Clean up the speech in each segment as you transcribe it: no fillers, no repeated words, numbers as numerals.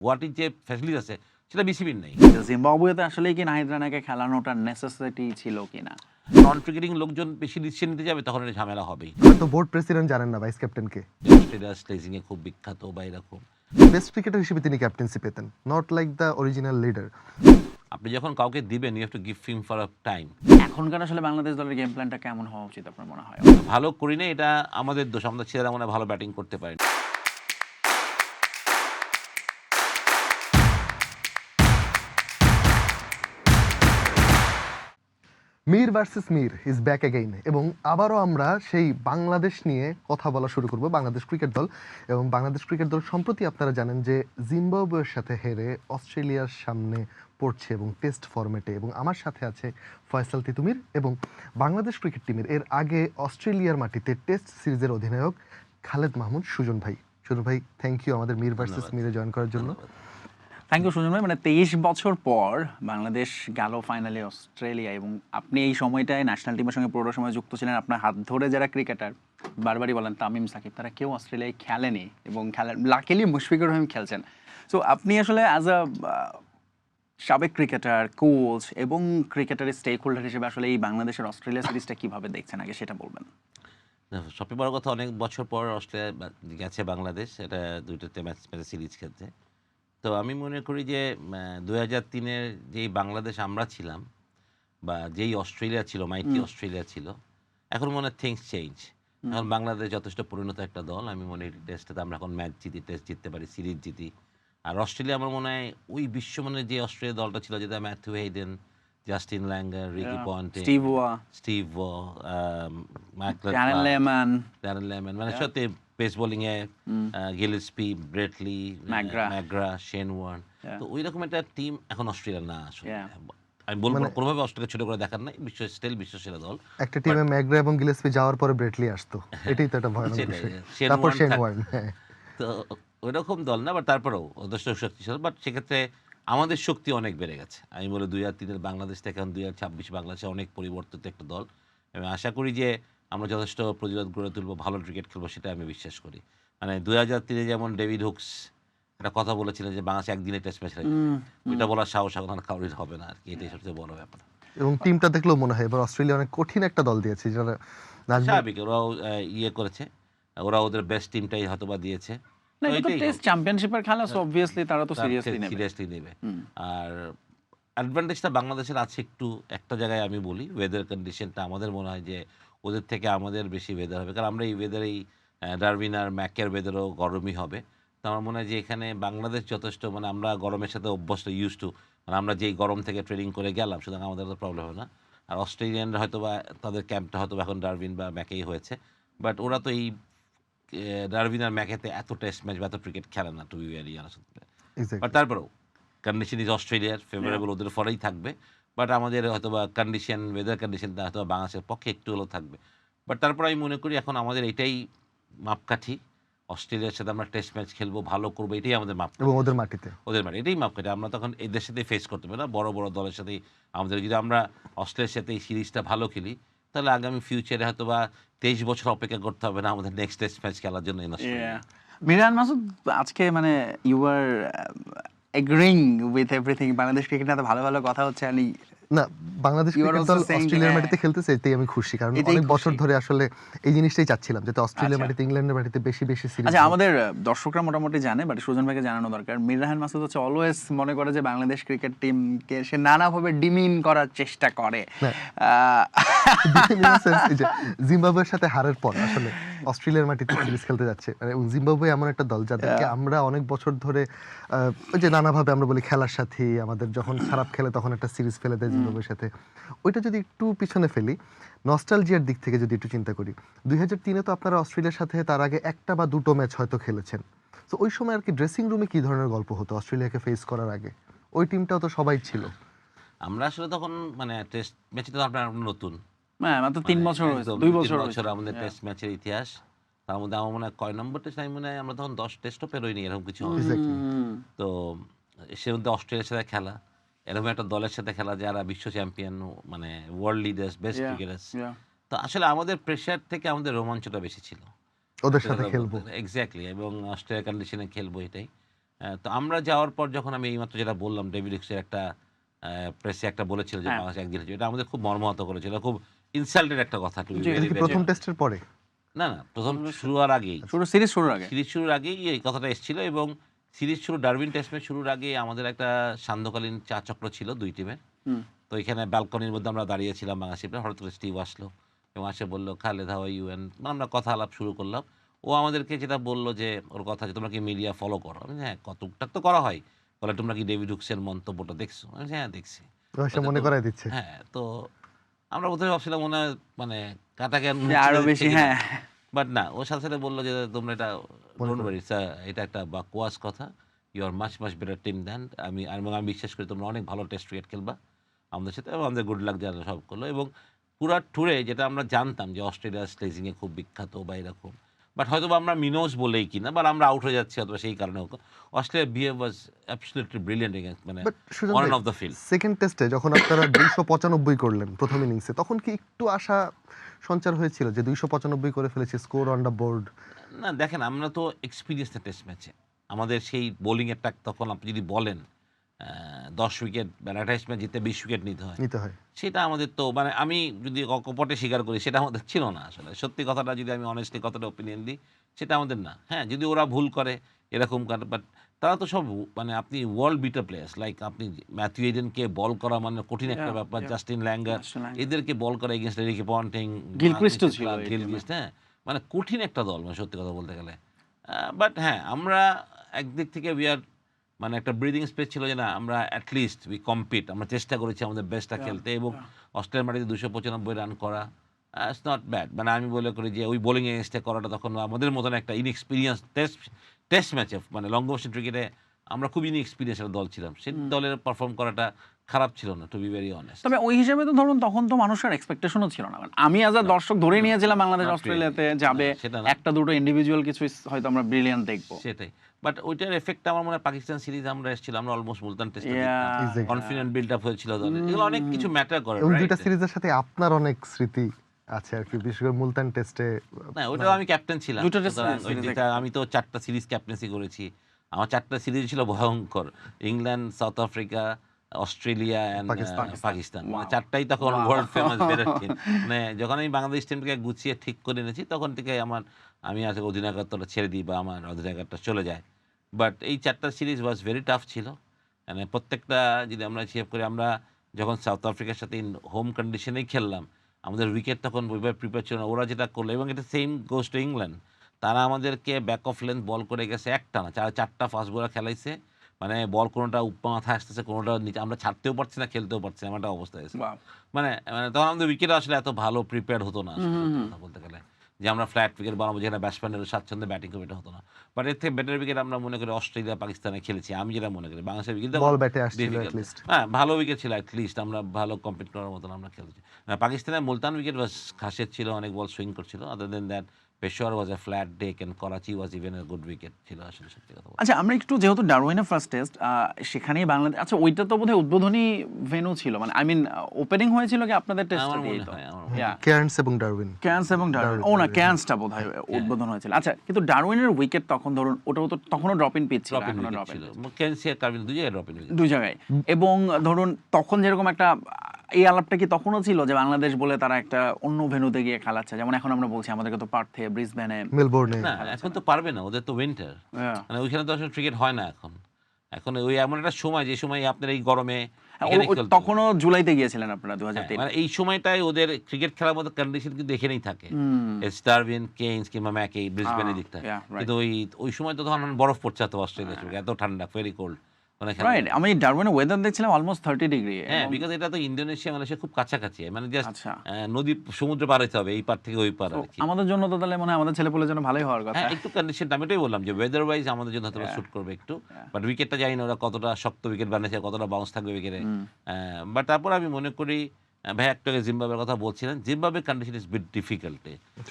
গুয়াহাটির যে ফ্যাসিলিটি আছে সেটা বিসিবির নেই। জিম্বাবুয়েতে আসলে কি নাহিদ রানাকে খেলানোটা নেসেসিটি ছিল কিনা? নন ক্রিকেটিং লোকজন বেশি ডিসিশন নিতে যাবে তখন এটা ঝামেলা হবেই। হয়তো বোর্ড প্রেসিডেন্ট জানেন না ভাইস ক্যাপ্টেনকে। অস্ট্রেলিয়া স্লেজিং এ খুব বিখ্যাত বা এরকম। বেস্ট ক্রিকেটার হিসেবে তিনি ক্যাপ্টেন্সি পেতেন, not like the original leader. আপনি যখন কাউকে দিবেন you have to give him for a time. এখনকার আসলে বাংলাদেশ দলের গেম প্ল্যানটা কেমন হওয়া উচিত আপনার মনে হয়? ভালো করি না এটা আমাদের দোষ, আমাদের ছেলেরা মনে হয় ভালো ব্যাটিং করতে পারে। Mir versus Mir is back again, এবং আবারও আমরা সেই বাংলাদেশ নিয়ে কথা বলা শুরু করব, বাংলাদেশ ক্রিকেট দল। এবং বাংলাদেশ ক্রিকেট দল সম্প্রতি আপনারা জানেন যে জিম্বাবুয়ের সাথে হেরে অস্ট্রেলিয়ার সামনে পড়ছে এবং টেস্ট ফরম্যাটে, এবং আমার সাথে আছে ফয়সাল তিতুমির এবং বাংলাদেশ ক্রিকেট টিমের এর আগে অস্ট্রেলিয়ার মাটিতে টেস্ট সিরিজের অধিনায়ক খালেদ মাহমুদ সুজন ভাই। সুজন ভাই, থ্যাংক ইউ আমাদের মীর ভার্সেস মীরে জয়েন করার জন্য। থ্যাংক ইউ সুজন ভাই। মানে 23 বছর পর বাংলাদেশ গেল ফাইনালে অস্ট্রেলিয়া, এবং আপনি এই সময়টায় ন্যাশনাল টিমের সঙ্গে পুরো সময় যুক্ত ছিলেন। আপনার হাত ধরে যারা ক্রিকেটার বারবারই বলেন তামিম সাকিব, তারা কেউ অস্ট্রেলিয়ায় খেলেনি এবং লাকিলি মুশফিকুর রহিম খেলছেন। সো আপনি আসলে অ্যাজ আ সাবেক ক্রিকেটার, কোচ এবং ক্রিকেটারের স্টেক হোল্ডার হিসেবে আসলে এই বাংলাদেশের অস্ট্রেলিয়া সিরিজটা কিভাবে দেখছেন, আগে সেটা বলবেন। সবচেয়ে বড় কথা, অনেক বছর পর অস্ট্রেলিয়া গেছে বাংলাদেশ, এটা দুইটাতে ম্যাচ সিরিজ খেলতে। তো আমি মনে করি যে 2003-এর যেই বাংলাদেশ আমরা ছিলাম বা যেই অস্ট্রেলিয়া ছিল, মাইটি অস্ট্রেলিয়া ছিল, এখন মনে হয় থিংস চেঞ্জ। এখন বাংলাদেশ যথেষ্ট পরিণত একটা দল। আমি মনে করি টেস্টে আমরা এখন ম্যাচ জিতি, টেস্ট জিততে পারি, সিরিজ জিতি। আর অস্ট্রেলিয়া আমার মনে হয় ওই বিশ্বমানের যে অস্ট্রেলিয়া দলটা ছিল, যেটা Matthew Hayden, Justin Langer, Ricky Ponting, Steve Darren layman, মানে সত্যি পেস বোলিং এ গিলস্পি, ব্রেটলি, ম্যাকগ্রা, শেন ওয়ার্ন। তো ওই রকম একটা টিম এখন অস্ট্রেলিয়া না আসলে। আমি বলবো কোনোভাবে অস্ট্রেলিয়া ছোট করে দেখার নাই, বিশ্ব সেরা দল। একটা টিমে ম্যাকগ্রা এবং গিলেসপি যাওয়ার পরে ব্রেটলি আসতো, এটাই তো একটা ভয়ানক বিষয়। তারপর শেন ওয়ার্ন। তো ওই রকম দল না, বাট তারপরেও যথেষ্ট শক্তিশালী। বাট সেক্ষেত্রে আমাদের শক্তি অনেক বেড়ে গেছে। আমি বলি 2003-এর বাংলাদেশ থেকে এখন 2026 বাংলাদেশে অনেক পরিবর্তিত একটা দল। আমি আশা করি যে আমরা যথেষ্ট প্রতিরোধ গড়ে তুলবো, ভালো ক্রিকেট খেলবো, সেটা আমি বিশ্বাস করি। মানে 2003-এ যেমন ডেভিড হুকস একটা কথা বলেছিলেন যে বাংলাদেশ একদিনে টেস্ট ম্যাচ খেলে, ওইটা বলার সাহস এখন আর কারোর হবে না আর কি। এটাই সবচেয়ে বড় ব্যাপার। এবং টিমটা দেখলেও মনে হয় এবার অস্ট্রেলিয়া অনেক কঠিন একটা দল দিয়েছে, যারা স্বাভাবিক ওরাও করেছে, ওরা ওদের বেস্ট টিমটাই হয়তো বা দিয়েছে। না, এটা তো টেস্ট চ্যাম্পিয়নশিপের খেলা, সো অবভিয়াসলি তারা তো সিরিয়াসলি নেবে। আর অ্যাডভান্টেজটা বাংলাদেশের আছে একটু একটা জায়গায়, আমি বলি ওয়েদার কন্ডিশনটা আমাদের মনে হয় যে ওদের থেকে আমাদের বেশি ওয়েদার হবে, কারণ আমরা এই ওয়েদারেই ডারউইন আর ম্যাকের ওয়েদারও গরমই হবে। তো আমার মনে হয় যে এখানে বাংলাদেশ যথেষ্ট, মানে আমরা গরমের সাথে অভ্যস্ত, ইউজ টু, মানে আমরা যেই গরম থেকে ট্রেনিং করে গেলাম, সুতরাং আমাদের তো প্রবলেম হবে না। আর অস্ট্রেলিয়ানরা হয়তো বা তাদের ক্যাম্পটা হয়তো এখন ডারউইন বা ম্যাকেই হয়েছে, বাট ওরা তো এই ডারউইন আর ম্যাকেতে এত টেস্ট ম্যাচ বা এত ক্রিকেট খেলে না, to be very honest. But তারপরেও কন্ডিশন ইজ অস্ট্রেলিয়ার ফেভারেবল, ওদের ফলেই থাকবে। বাট আমাদের হয়তো বা কন্ডিশন, ওয়েদার কন্ডিশনটা হয়তো বাংলাদেশের পক্ষে একটু হলেও থাকবে। বাট তারপর আমি মনে করি এখন আমাদের এটাই মাপকাঠি, অস্ট্রেলিয়ার সাথে আমরা টেস্ট ম্যাচ খেলবো, ভালো করবো, এটাই আমাদের মাপকাঠি। এবং ওদের মাটিতে এটাই মাপকাঠি। আমরা তখন এদের সাথেই ফেস করতে পারি না, বড় বড় দলের সাথেই আমাদের। যদি আমরা অস্ট্রেলিয়ার সাথে এই সিরিজটা ভালো খেলি, তাহলে আগামী ফিউচারে হয়তো বা 23 বছর অপেক্ষা করতে হবে না আমাদের নেক্সট টেস্ট ম্যাচ খেলার জন্য। মিরান মাসুদ, আজকে মানে you are agreeing with everything, Bangladesh cricket নিয়ে ভালো ভালো কথা হচ্ছে। না, বাংলাদেশ ক্রিকেট দল অস্ট্রেলিয়ার মাটিতে খেলতেছে, এতেই আমি খুশি, কারণ অনেক বছর ধরে আসলে এই জিনিসটাই চাচ্ছিলাম, যাতে অস্ট্রেলিয়ার মাটিতে, ইংল্যান্ডের মাটিতে বেশি বেশি সিরিজ। আচ্ছা, আমাদের দর্শকরা মোটামুটি জানে, বাট সুজন ভাইকে জানানো দরকার। মীর রাহান মাসুদ হচ্ছে অলওয়েজ মনে করে যে বাংলাদেশ ক্রিকেট টিমকে সে নানাভাবে ডিমিন করার চেষ্টা করে। জিম্বাবুয়ের সাথে হারের পর আসলে অস্ট্রেলিয়ার মাটিতে সিরিজ খেলতে যাচ্ছে, এবং জিম্বাবুয়ে এমন একটা দল যাদেরকে আমরা অনেক বছর ধরে ওই যে নানাভাবে আমরা বলি খেলার সাথে, আমাদের যখন খারাপ খেলে তখন একটা সিরিজ ফেলে দেয় জিম্বাবুয়ের সাথে। ওইটা যদি একটু পিছনে ফেলি, নস্টালজিয়ার দিক থেকে যদি একটু চিন্তা করি, 2003-এ তো আপনারা অস্ট্রেলিয়ার সাথে তার আগে একটা বা দুটো ম্যাচ হয়তো খেলেছেন। তো ওই সময় আর কি ড্রেসিং রুমে কি ধরনের গল্প হতো অস্ট্রেলিয়াকে ফেস করার আগে? ওই টিমটাও তো সবাই ছিল। আমরা আসলে তখন মানে টেস্ট ম্যাচে তো আপনার নতুন, মাত্র 3 বছর, 2 বছর আমাদের টেস্ট ম্যাচের ইতিহাস। তার মধ্যে আমার মনে হয় কয় নম্বর টেস্ট, আমি মনে হয় আমরা তখন 10 টেস্টও পেরোইনি, এরকম কিছু হবে। তো সে মধ্যে অস্ট্রেলিয়ার সাথে খেলা, এরকম একটা দলের সাথে খেলা যারা বিশ্ব চ্যাম্পিয়ন, মানে ওয়ার্ল্ড লিডার্স, বেস্ট ক্রিকেটার্স। তো আসলে আমাদের প্রেশার থেকে আমাদের রোমাঞ্চটা বেশি ছিল, ওদের সাথে খেলবো, এক্স্যাক্টলি, এবং অস্ট্রেলিয়া কন্ডিশনে খেলবো, এটাই। তো আমরা যাওয়ার পর যখন আমি এইমাত্র যেটা বললাম, ডেভিড হিক্সের একটা প্রেসে একটা বলেছিল যে হ্যাঁ। বাংলাদেশ একদিন হচ্ছে, এটা আমাদের খুব মর্মাহত করেছিল, খুব ইনসাল্টেড একটা কথা। টু বি জি, এটা ভেরি কি ভেরি প্রথম টেস্টের পরে? না না, প্রথম শুরু হওয়ার আগেই, সিরিজ শুরুর আগে। সিরিজ শুরুর আগেই এই কথাটা এসেছিল। এবং সিরিজ শুরু, ডারউইন টেস্ট ম্যাচ শুরুর আগে আমাদের একটা সান্ধ্যকালীন চা চক্র ছিল দুই টিমের। হুম। তো এখানে ব্যালকনির মধ্যে আমরা দাঁড়িয়েছিলাম বাংলাদেশি প্লেয়ার, হঠাৎ করে স্টিভ আসলো এবং আসে বললো, Khaled how are you, and আমরা কথা আলাপ শুরু করলাম। ও আমাদেরকে যেটা বললো যে ওর কথা, যে তোমরা কি মিডিয়া ফলো করো? আমি বলছি, হ্যাঁ কতটুক তো করা হয়। বলে, তোমরা কি ডেভিড হুক্সের মন্তব্যটা দেখছো? আমি বলছি, হ্যাঁ দেখছি। রহস্য বলছে, মনে তো করাই দিচ্ছে। হ্যাঁ, তো আমরা প্রথমে ভাবছিলাম মনে হয় মানে কাটাকে যে আরো বেশি, হ্যাঁ। বাট না, ওর সাথে সাথে বললো যে তোমরা এটা মনে ডোন্ট করো। ওয়ারি, এটা একটা বাকওয়াস কথা। You are much much better team than এবং আমি বিশ্বাস করি তোমরা অনেক ভালো টেস্ট ক্রিকেট খেলবা আমাদের সাথে, এবং আমাদের গুড লাক যারা সব করলো। এবং পুরা ট্যুরে যেটা আমরা জানতাম যে অস্ট্রেলিয়া স্লেজিংয়ে খুব বিখ্যাত বা এরকম, বাট হয়তো বা আমরা মিনোজ বলেই কিনা, বা আমরা আউট হয়ে যাচ্ছি অথবা সেই কারণে হোক, অস্ট্রেলিয়া বিহেভ ওয়াজ অ্যাবসলিউটলি ব্রিলিয়েন্ট এগেন্স্ট, মানে বাট সুজন অন ভাই, অফ দ্য ফিল্ড। সেকেন্ড টেস্টে যখন আপনারা 295 করলেন প্রথম ইনিংসে, তখন কি একটু আশা সঞ্চার হয়েছিল যে 295 করে ফেলেছি, স্কোর অন দ্য বোর্ড? না দেখেন, আমরা তো এক্সপিরিয়েন্স না টেস্ট ম্যাচে, আমাদের সেই বোলিংয়ের টাক, তখন আপনি যদি বলেন 10 উইকেট বা 28 ম্যাচ জিতে 20 উইকেট নিতে হয়, নিতে হয়। সেটা আমাদের তো মানে আমি যদি কপটে স্বীকার করি, সেটা আমাদের ছিল না আসলে। সত্যি কথাটা যদি আমি অনেস্টলি কথাটা ওপিনিয়ন দিই, সেটা আমাদের না। হ্যাঁ, যদি ওরা ভুল করে এরকম করে, বাট তারা তো সব মানে আপনি ওয়ার্ল্ড বিটার প্লেয়ার্স, লাইক আপনি ম্যাথিউ এডেনকে বল করা মানে কঠিন একটা Yeah, ব্যাপার, yeah. Justin Langer, Justin Langer. এদেরকে বল করা এগেনস্ট রিকি পন্টিং, গিলক্রিস্টও ছিল এই গিলক্রিস্ট, হ্যাঁ, মানে কঠিন একটা দল, মানে সত্যি কথা বলতে গেলে। বাট হ্যাঁ, আমরা একদিক থেকে উই আর মানে একটা ব্রিদিং স্পেস ছিল যে না, আমরা অ্যাটলিস্ট উই কম্পিট, আমরা চেষ্টা করেছি আমাদের বেস্টটা খেলতে, এবং অস্ট্রেলিয়ার মাটিতে 295 রান করা ইটস নট ব্যাড। মানে আমি বলে করি যে ওই বোলিং এগেন্স্টে করাটা তখন আমাদের মতন একটা ইনএক্সপিরিয়েন্স টেস্ট ম্যাচে, মানে লং মোশন ক্রিকেটে আমরা খুব ইনএক্সপিরিয়েন্স একটা দল ছিলাম, সেই দলের পারফর্ম করাটা খারাপ ছিল না, টু বি ভেরি অনেস্ট। তবে ওই হিসেবে তো ধরুন তখন তো মানুষের এক্সপেকটেশনও ছিল না, মানে আমি অ্যাজ আ দর্শক ধরে নিয়েছিলাম বাংলাদেশ Not অস্ট্রেলিয়াতে really. যাবে, না, সেটা না। একটা দুটো ইন্ডিভিজুয়াল কিছু হয়তো আমরা ব্রিলিয়ান্ট দেখবো। সেটাই, বাট ওইটার এফেক্ট আমার মনে হয় পাকিস্তান সিরিজ আমরা এসেছিলাম, আমরা অলমোস্ট মুলতান টেস্টে Yeah, Exactly. Confident build up হয়েছিল দলের, এগুলো অনেক কিছু ম্যাটার করে, এবং right? দুইটা সিরিজের সাথে আপনার অনেক স্মৃতি আছে আর কি, বিশেষ করে মুলতান টেস্টে। না, ওটাও আমি ক্যাপ্টেন ছিলাম, দুটো test সুতরাং series ওইটা আমি তো 4টা সিরিজ ক্যাপ্টেন্সি করেছি। আমার 4টা সিরিজ ছিল ভয়ঙ্কর, England, south Africa, Australia and Pakistan, মানে 4টাই তখন ওয়ার্ল্ড ফেমাস বেটার টিম। মানে যখন আমি বাংলাদেশ টিমটাকে গুছিয়ে ঠিক করে এনেছি, তখন থেকে আমি আসলে অধিনায়কত্বটা ছেড়ে দিই বা আমার অধিনায়কত্বটা চলে যায়। বাট এই 4টা সিরিজ ওয়াজ ভেরি টাফ ছিল, মানে প্রত্যেকটা যদি আমরা হিসেব করি, আমরা যখন সাউথ আফ্রিকার সাথে হোম কন্ডিশনেই খেললাম, আমাদের উইকেট তখন ওইভাবে প্রিপেয়ার ছিল না, ওরা যেটা করলো, এবং এটা সেম গোজ টু ইংল্যান্ড, তারা আমাদেরকে ব্যাক অফ লেন্থ বল করে গেছে একটা না, 4টা ফাস্ট বোলার খেলাইছে, মানে বল কোনোটা উপর মাথায় আসতেছে, কোনোটা নিচে, আমরা ছাড়তেও পারছি না, খেলতেও পারছি না, এমন একটা অবস্থা হয়েছে। Wow. মানে মানে তখন আমাদের উইকেট আসলে এত ভালো প্রিপেয়ার হতো না আসলে, সত্যি কথা বলতে গেলে, যে আমরা ফ্ল্যাট উইকেট বানাবো যেখানে ব্যাটসম্যানের স্বাচ্ছন্দ্যে ব্যাটিং করবে, এটা হতো না। বাট এর থেকে বেটার উইকেট আমরা মনে করি অস্ট্রেলিয়া পাকিস্তানে খেলেছি, আমি যেটা মনে করি বাংলাদেশের উইকেট বল ব্যাটে আসছিল at least। হ্যাঁ, ভালো উইকেট ছিল, অ্যাটলিস্ট আমরা ভালো কম্পিট করার মতন আমরা খেলেছি। পাকিস্তানের মুলতান উইকেট ওয়াজ খাসিয়ত ছিল, অনেক বল সুইং করছিল। Other than that, Peshawar was a flat deck, and Karachi was even a good wicket ছিল আসলে, সত্যি কথা বলতে। আচ্ছা, আমরা একটু যেহেতু ডারউইনের ফার্স্ট টেস্ট, সেখানেই বাংলাদেশ, আচ্ছা ওইটা তো বোধহয় উদ্বোধনী ভেন্যু ছিল, মানে আই মিন ওপেনিং হয়েছিল কি আপনাদের টেস্টে? আমার মনে হয়, আমার মনে হয়। কেয়ার্নস এবং ডারউইন। ক্যান্স এবং ডারউইন, ও না ক্যান্সটা বোধহয় উদ্বোধন হয়েছিল। আচ্ছা, কিন্তু ডারউইনের উইকেট তখন ধরুন ওটাও তো তখনও ড্রপ ইন পিচ ছিল, ড্রপ ইন এখনো উইকেট ড্রপ ছিল, ইন কেনসি আর কার্ভিন দুই জায়গায় ড্রপ ইন উইকেট। দুই জায়গায়। এবং ধরুন তখন যেরকম একটা এই আলাপটা কি তখনও ছিল যে বাংলাদেশ বলে তারা একটা অন্য ভেন্যুতে গিয়ে খেলাচ্ছে, যেমন এখন আমরা বলছি আমাদেরকে তো পার্থে, ব্রিসবেনে, মেলবোর্নে। না, এখন তো পারবে না, ওদের তো উইন্টার, মানে ওইখানে তো আসলে ক্রিকেট হয় না এখন। এখন ওই এমন একটা সময়, যে সময় আপনার এই গরমে এখানে খেলতে হবে। তখনও জুলাইতে গিয়েছিলেন আপনারা হ্যাঁ, 2003। মানে এই সময়টাই ওদের ক্রিকেট খেলার মতো কন্ডিশন কিন্তু এখানেই থাকে, স্টারভিন, কেইন্স কিংবা ম্যাকে, ব্রিসবেনের দিকটা। yeah, right. কিন্তু ওই সময় তো তখন বরফ পড়ছে, এত অস্ট্রেলিয়া, এত ঠান্ডা, ভেরি কোল্ড, মানে খেলা। রাইট, আমি ডারউইনের ওয়েদার দেখছিলাম অলমোস্ট 30 ডিগ্রি। হ্যাঁ, বিকজ এটা তো ইন্দোনেশিয়া, মালয়েশিয়া খুব কাছাকাছি, মানে জাস্ট আচ্ছা। নদী সমুদ্র পার হতে হবে, এই পার থেকে ওই পার আর কি। আমাদের জন্য তো তাহলে মনে হয় আমাদের ছেলেপুলের জন্য ভালোই হওয়ার কথা। হ্যাঁ, একটু কন্ডিশনটা আমি এটাই বললাম যে ওয়েদার ওয়াইজ আমাদের জন্য হয়তো শুট করবে একটু, বাট উইকেটটা জানি না ওরা কতটা শক্ত উইকেট বানিয়েছে, কতটা বাউন্স থাকবে উইকেটে। বাট তারপর আমি মনে করি, ভাই একটু আগে জিম্বাবুয়ের কথা বলছিলেন, জিম্বাবুয়ের কন্ডিশন ইজ বিট ডিফিকাল্ট,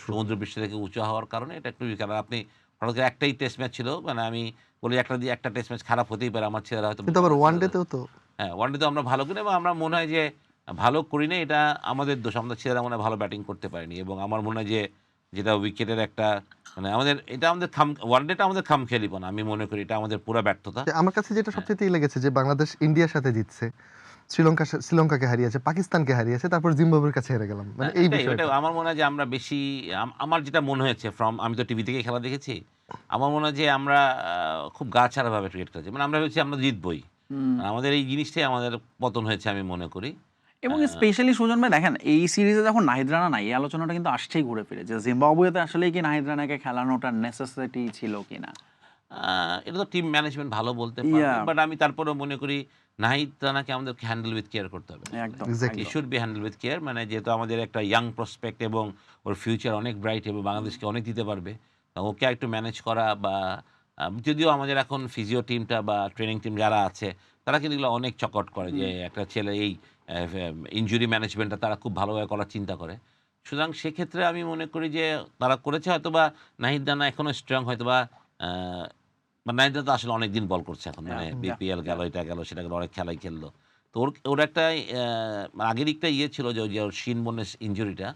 সমুদ্র পৃষ্ঠ থেকে উঁচু হওয়ার কারণে এটা একটু, কারণ আপনি হঠাৎ করে একটাই টেস্ট ম্যাচ ছিল, মানে আমি বলি একটা টেস্ট ম্যাচ খারাপ হতেই পারে, আমার ছেলেরা হয়তো, কিন্তু আবার ওয়ানডেতেও তো হ্যাঁ, ওয়ানডে তো আমরা ভালো করি, এবং আমরা মনে হয় যে ভালো করি না, এটা আমাদের দোষ, আমাদের ছেলেরা মনে হয় ভালো ব্যাটিং করতে পারেনি, এবং আমার মনে হয় যে যেটা উইকেটের একটা মানে আমাদের ওয়ানডেটা আমাদের খামখেয়ালিপনা, আমি মনে করি এটা আমাদের পুরো ব্যর্থতা। যে আমার কাছে যেটা সবচেয়ে লেগেছে যে বাংলাদেশ ইন্ডিয়ার সাথে জিতছে, শ্রীলঙ্কাকে হারিয়েছে, পাকিস্তানকে হারিয়েছে, তারপর জিম্বাবুয়ের কাছে হেরে গেলাম, মানে এই এটাই বিষয়টা। আমার মনে হয় যে আমরা বেশি আমার যেটা মনে হয়েছে আমি তো টিভি থেকে খেলা দেখেছি, আমার মনে হয় যে আমরা খুব গা ছাড়া ভাবে ক্রিকেট খেলেছি, মানে আমরা ভেবেছি আমরা জিতবই। আমাদের এই জিনিসটাই আমাদের পতন হয়েছে আমি মনে করি। এবং স্পেশালি সুজন ভাই দেখেন এই সিরিজে যখন নাহিদ রানা নাই, এই আলোচনাটা কিন্তু আসছেই ঘুরে ফিরে যে জিম্বাবুয়েতে আসলে কি নাহিদ রানাকে খেলানোটা নেসেসিটি ছিল কিনা। এটা তো টিম ম্যানেজমেন্ট ভালো বলতে পারবে, Yeah. বাট আমি তারপরেও মনে করি নাহিদ রানাকে আমাদের হ্যান্ডেল উইথ কেয়ার করতে হবে। একদম Exactly. E should be handle with care, মানে যেহেতু আমাদের একটা ইয়াং প্রসপেক্ট এবং ওর ফিউচার অনেক ব্রাইট এবং বাংলাদেশকে অনেক দিতে পারবে, তা ওকে একটু ম্যানেজ করা বা যদিও আমাদের এখন ফিজিও টিমটা বা ট্রেনিং টিম যারা আছে তারা কিন্তু এগুলো অনেক চকট করে যে একটা ছেলে এই ইনজুরি ম্যানেজমেন্টটা তারা খুব ভালোভাবে করার চিন্তা করে। সুতরাং সেক্ষেত্রে আমি মনে করি যে তারা করেছে, হয়তো বা নাহিদ রানা এখনও স্ট্রং, হয়তো বা নাহিদ রানা তো আসলে অনেক দিন বল করছে এখন, মানে Yeah. বিপিএল গেল, এটা গেল, সেটা গেল, অনেক খেলাই খেললো। তো ওর একটা আগের একটা ছিল যে ওই যে ওর শিন বোনের ইনজুরিটা,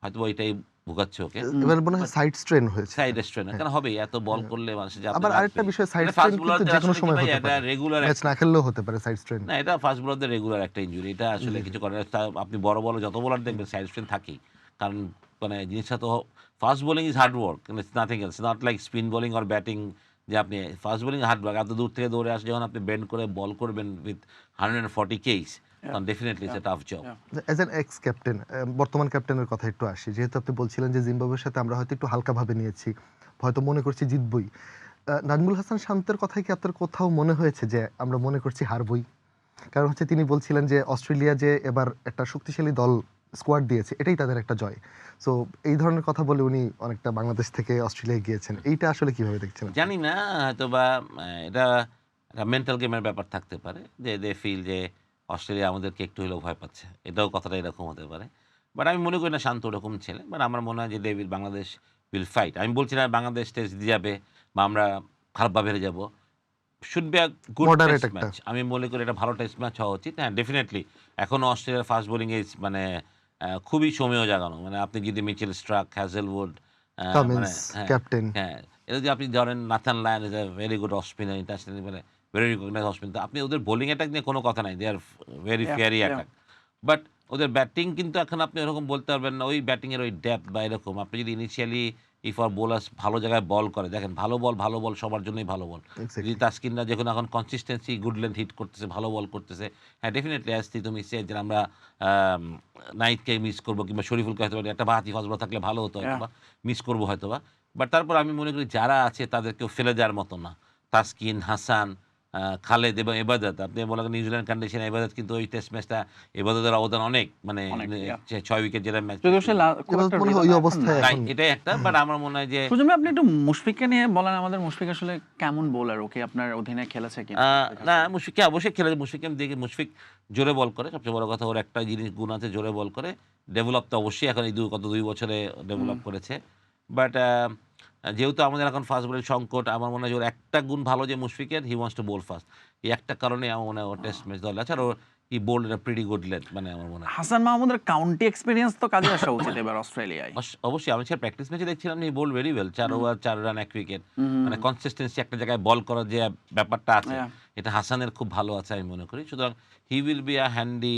হয়তো ওইটাই ভোগাচ্ছে ওকে। এবার মনে হয় সাইড স্ট্রেন হয়েছে। সাইড স্ট্রেন কেন হবে, এত বল করলে মানুষের চাপ আবার আরেকটা বিষয়, সাইড ফাস্ট স্ট্রেন বোলারদের কিন্তু যে কোনো আসলে কি সময় ভাই, হতে এটা পারে, রেগুলার ম্যাচ না খেললেও হতে পারে সাইড স্ট্রেন। না, এটা ফাস্ট বোলারদের রেগুলার একটা ইনজুরি, এটা আসলে কিছু করে না। আপনি বড় বড় যত বোলার দেখবেন সাইড স্ট্রেন থাকেই, কারণ মানে জিনিসটা তো fast bowling is hard work, it's nothing else, not like spin bowling or batting, যে আপনি ফাস্ট বোলিং হার্ড ওয়ার্ক, এত দূর থেকে দৌড়ে আসে যখন আপনি বেন্ড করে বল করবেন উইথ 140 কেস, তখন definitely it's a tough job. As an x captain, বর্তমান ক্যাপ্টেনের কথা একটু আসি, যেহেতু আপনি বলছিলেন যে জিম্বাবুয়ের সাথে আমরা হয়তো একটু হালকাভাবে নিয়েছি, হয়তো মনে করছি জিতবই, নাজমুল হাসান শান্তের কথায় কি আপনার কোথাও মনে হয়েছে যে আমরা মনে করছি হারবই? কারণ হচ্ছে তিনি বলছিলেন যে অস্ট্রেলিয়া যে এবার একটা শক্তিশালী দল স্কোয়াড দিয়েছে, এটাই তাদের একটা জয়। সো এই ধরনের কথা বলে উনি অনেকটা বাংলাদেশ থেকে অস্ট্রেলিয়ায় গিয়েছেন, এইটা আসলে কিভাবে দেখছেন? জানি না, হয়তো বা এটা একটা মেন্টাল গেমের ব্যাপার থাকতে পারে, যে দে ফিল যে অস্ট্রেলিয়া আমাদেরকে একটু হলেও ভয় পাচ্ছে, এটাও কথাটা এরকম হতে পারে। বাট আমি মনে করি না শান্ত ওরকম ছেলে, বাট আমার মনে হয় যে বাংলাদেশ উইল ফাইট। আমি বলছি না বাংলাদেশ টেস্ট দিয়ে যাবে বা আমরা খারাপভাবে হেরে যাবো, should be a good Moderate test একটা। ম্যাচ। আমি মনে করি এটা ভালো টেস্ট ম্যাচ হওয়া উচিত। হ্যাঁ, ডেফিনেটলি এখনও অস্ট্রেলিয়ার ফাস্ট বোলিং ইজ মানে খুবই সমীহ জাগানো, মানে আপনি যদি মিচেল স্ট্রাক, হ্যাজেলউড, মানে কামিন্স হ্যাঁ, ক্যাপ্টেন, হ্যাঁ, এটা যদি আপনি ধরেন Nathan Lyon is a very good off spinner, international মানে ভেরি রিকগনাইজ অফ স্পিনার, আপনি ওদের বোলিং অ্যাটাক নিয়ে কোনো কথা নাই, they are very Yeah, fiery yeah. Attack, but ওদের ব্যাটিং কিন্তু এখন আপনি ওরকম বলতে পারবেন না, ওই ব্যাটিংয়ের ওই ডেপথ বা এরকম আপনি যদি ইনিশিয়ালি ইফ আর বোলার্স ভালো জায়গায় বল করে, দেখেন ভালো বল সবার জন্যই ভালো বল। যদি তাসকিনরা যখন এখন কনসিস্টেন্সি গুড লেন্থ হিট করতেছে, ভালো বল করতেছে, হ্যাঁ ডেফিনেটলি অ্যাজ তুমি সে যে আমরা নাইটকে মিস করবো কিংবা শরীফুলকে হয়তো একটা বাহাতি ফাস্ট বল থাকলে ভালো হতো হয়তো বা, মিস করবো হয়তো বা, বাট তারপর আমি মনে করি যারা আছে তাদেরকেও ফেলে দেওয়ার মতো না। তাসকিন, হাসান, খালেদ এবং এবাদত, আপনি বলেন নিউজিল্যান্ড কন্ডিশনে এবাদত কিন্তু ওই টেস্ট ম্যাচটা এবাদতের অবদান অনেক, মানে অনেক, yeah. 6 উইকেট যেটা ম্যাচ, যদিও সে খুব এবার একটা মনে হয় ওই relevant এখন অবস্থায় না। এখন এটাই একটা, বাট আমার মনে হয় যে সুজন ভাই আপনি একটু মুশফিককে নিয়ে বলেন, আমাদের মুশফিক আসলে কেমন বোলার, ওকে আপনার অধীনে খেলেছে কি না, মুশফিককে অবশ্যই খেলে, মুশফিককে আমি দেখি, মুশফিক জোরে বল করে, সবচেয়ে বড় কথা ওর একটা জিনিস গুণ আছে, জোরে বল করে, ডেভেলপ তো অবশ্যই এখন এই 2 বছরে ডেভেলপ করেছে, বাট যেহেতু আমাদের এখন ফাস্ট বলের সংকট, আমার মনে হয় যে ওর একটা গুণ ভালো যে মুশফিকের, he wants to bowl fast, এই একটা কারণে আমার মনে হয় ও টেস্ট ম্যাচ দলে আছে, আর ও ই bowled a pretty good length, মানে আমার মনে হয় হাসান মাহমুদের কাউন্টি এক্সপেরিয়েন্স তো কাজে আসা উচিত এবার অস্ট্রেলিয়ায়। অবশ্যই। আমি প্র্যাকটিস ম্যাচে দেখছিলাম he bowled very well, 4 over 4 run 1 wicket, মানে কনসিস্টেন্সি একটা জায়গায় বল করার যে ব্যাপারটা আছে, Yeah. এটা হাসানের খুব ভালো আছে আমি মনে করি। সুতরাং he will be a handy